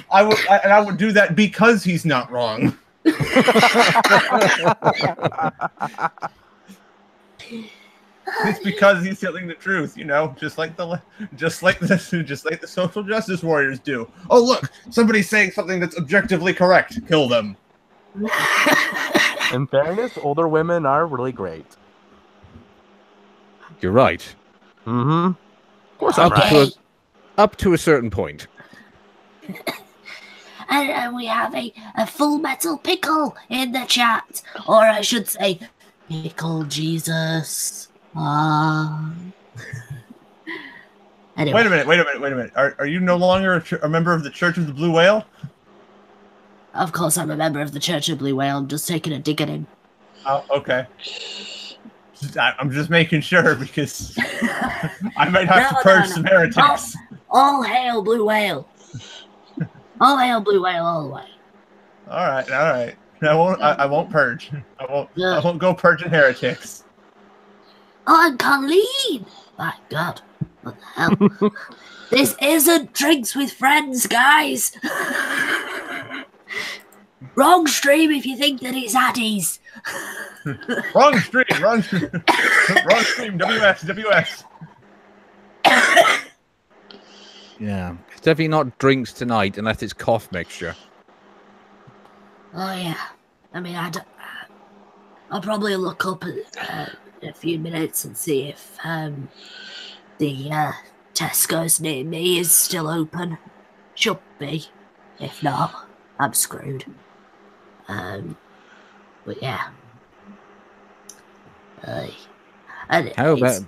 I would do that because he's not wrong. It's because he's telling the truth, you know, just like the social justice warriors do. Oh, look, somebody's saying something that's objectively correct. Kill them. In fairness, older women are really great. You're right. Mm-hmm. Of course, up to a certain point. And we have a Full Metal Pickle in the chat. Or I should say, Pickle Jesus. Anyway. Wait a minute. Are you no longer a member of the Church of the Blue Whale? Of course I'm a member of the Church of Blue Whale. I'm just taking a dig at him. Oh, okay. I'm just making sure because I might have to purge some heretics. All hail Blue Whale. All hail Blue Whale all the way. All right. I won't purge. I won't go purging heretics. Oh, and Colleen! My God. What the hell? This isn't Drinks with Friends, guys. Wrong stream if you think that it's Addies. Wrong stream. Wrong stream. WS. Yeah. It's definitely not drinks tonight unless it's cough mixture. Oh, yeah. I mean, I'll probably look up in a few minutes and see if the Tesco's near me is still open. Should be. If not, I'm screwed. But yeah. And How about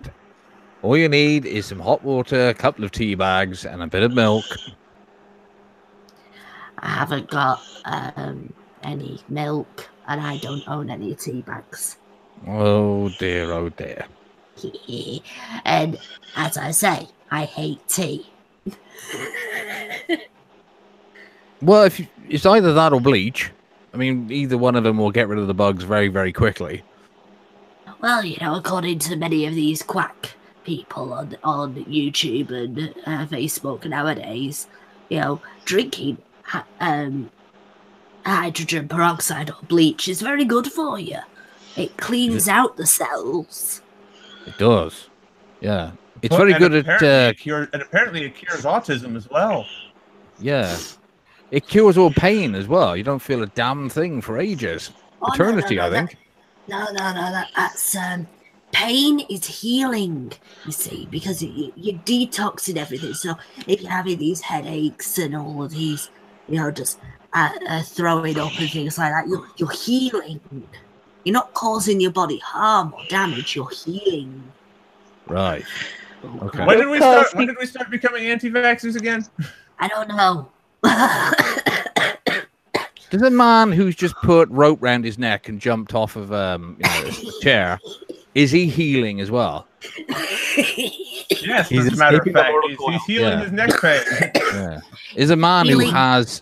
all you need is some hot water, a couple of tea bags, and a bit of milk. I haven't got any milk, and I don't own any tea bags. Oh dear, oh dear. And as I say, I hate tea. Well, it's either that or bleach. I mean, either one of them will get rid of the bugs very, very quickly. Well, you know, according to many of these quack people on YouTube and Facebook nowadays, you know, drinking hydrogen peroxide or bleach is very good for you. It cleans out the cells. It does. Yeah. It's very good at... apparently it cures autism as well. Yeah. It cures all pain as well. You don't feel a damn thing for ages. Eternity, I think. That's pain is healing, you see, because you're detoxing everything. So if you're having these headaches and all of these, you know, just throwing up and things like that, you're healing. You're not causing your body harm or damage. You're healing. Right. Okay. When did we start becoming anti-vaxxers again? I don't know. Does a man who's just put rope round his neck and jumped off of a chair, is he healing as well? Yes, as a matter of fact, he's healing his neck pain. Yeah. Is a man who has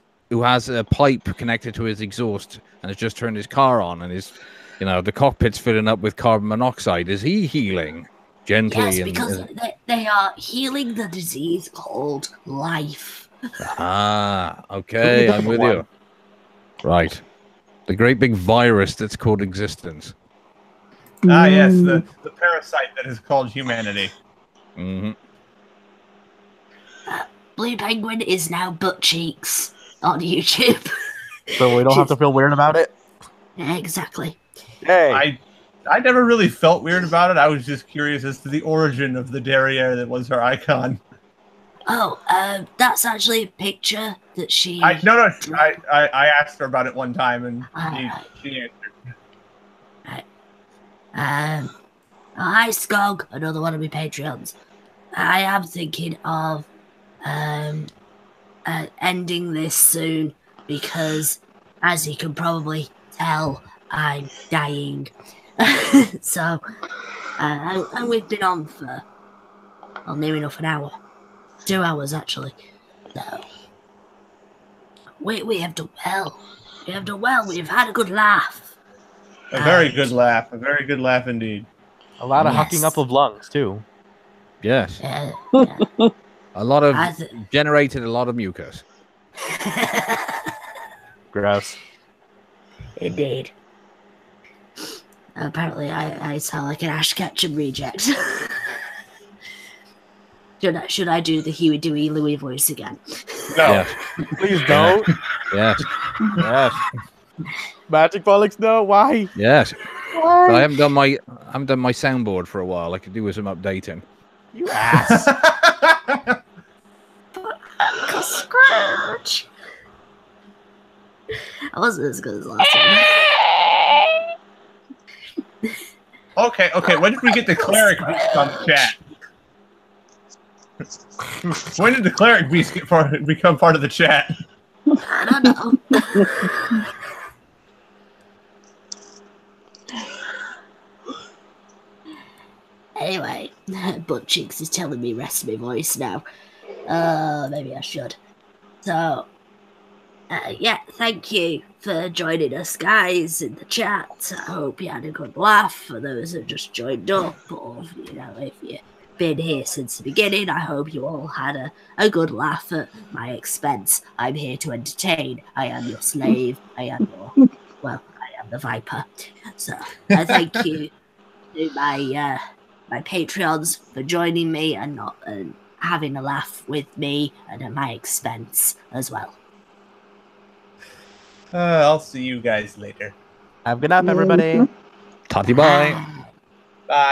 a pipe connected to his exhaust and has just turned his car on and is, you know, the cockpit's filling up with carbon monoxide, is he healing gently? Yes, because they are healing the disease called life. Ah, okay, I'm with you. Right. The great big virus that's called existence. Ah, yes, the parasite that is called humanity. Mm-hmm. Blue Penguin is now butt cheeks on YouTube. So we don't have to feel weird about it? Exactly. Hey. I never really felt weird about it. I was just curious as to the origin of the derriere that was her icon. Oh, that's actually a picture that she... I asked her about it one time, and she answered. Right. Hi, Skog, another one of my Patreons. I am thinking of ending this soon because, as you can probably tell, I'm dying. So, and we've been on for near enough an hour. 2 hours, actually. So, we have done well. We have done well. We've had a good laugh. A very good laugh. A very good laugh indeed. A lot of hucking up of lungs, too. Yes. Yeah. A lot of... generated a lot of mucus. Gross. Indeed. Apparently, I sound like an Ash Ketchum reject. Should I do the Huey, Dewey, Louie voice again? No. Yes. Please don't. Yes. Yes. Magic Bollocks, no. Why? Yes. Why? So I haven't done my soundboard for a while. I could do with some updating. You ass. Uncle Scrooge. I wasn't as good as last one. Okay. When did we get the cleric beast on the chat? When did the cleric beast become part of the chat? I don't know. Anyway, Butt Cheeks is telling me rest my voice now. Maybe I should. So, yeah, thank you for joining us, guys, in the chat. I hope you had a good laugh for those that just joined up, or, you know, if you've been here since the beginning, I hope you all had a good laugh at my expense. I'm here to entertain. I am your slave. I am the Viper. So, thank you to my Patreons for joining me and having a laugh with me and at my expense as well. I'll see you guys later. Have a good night, everybody. Tatty bye. Bye.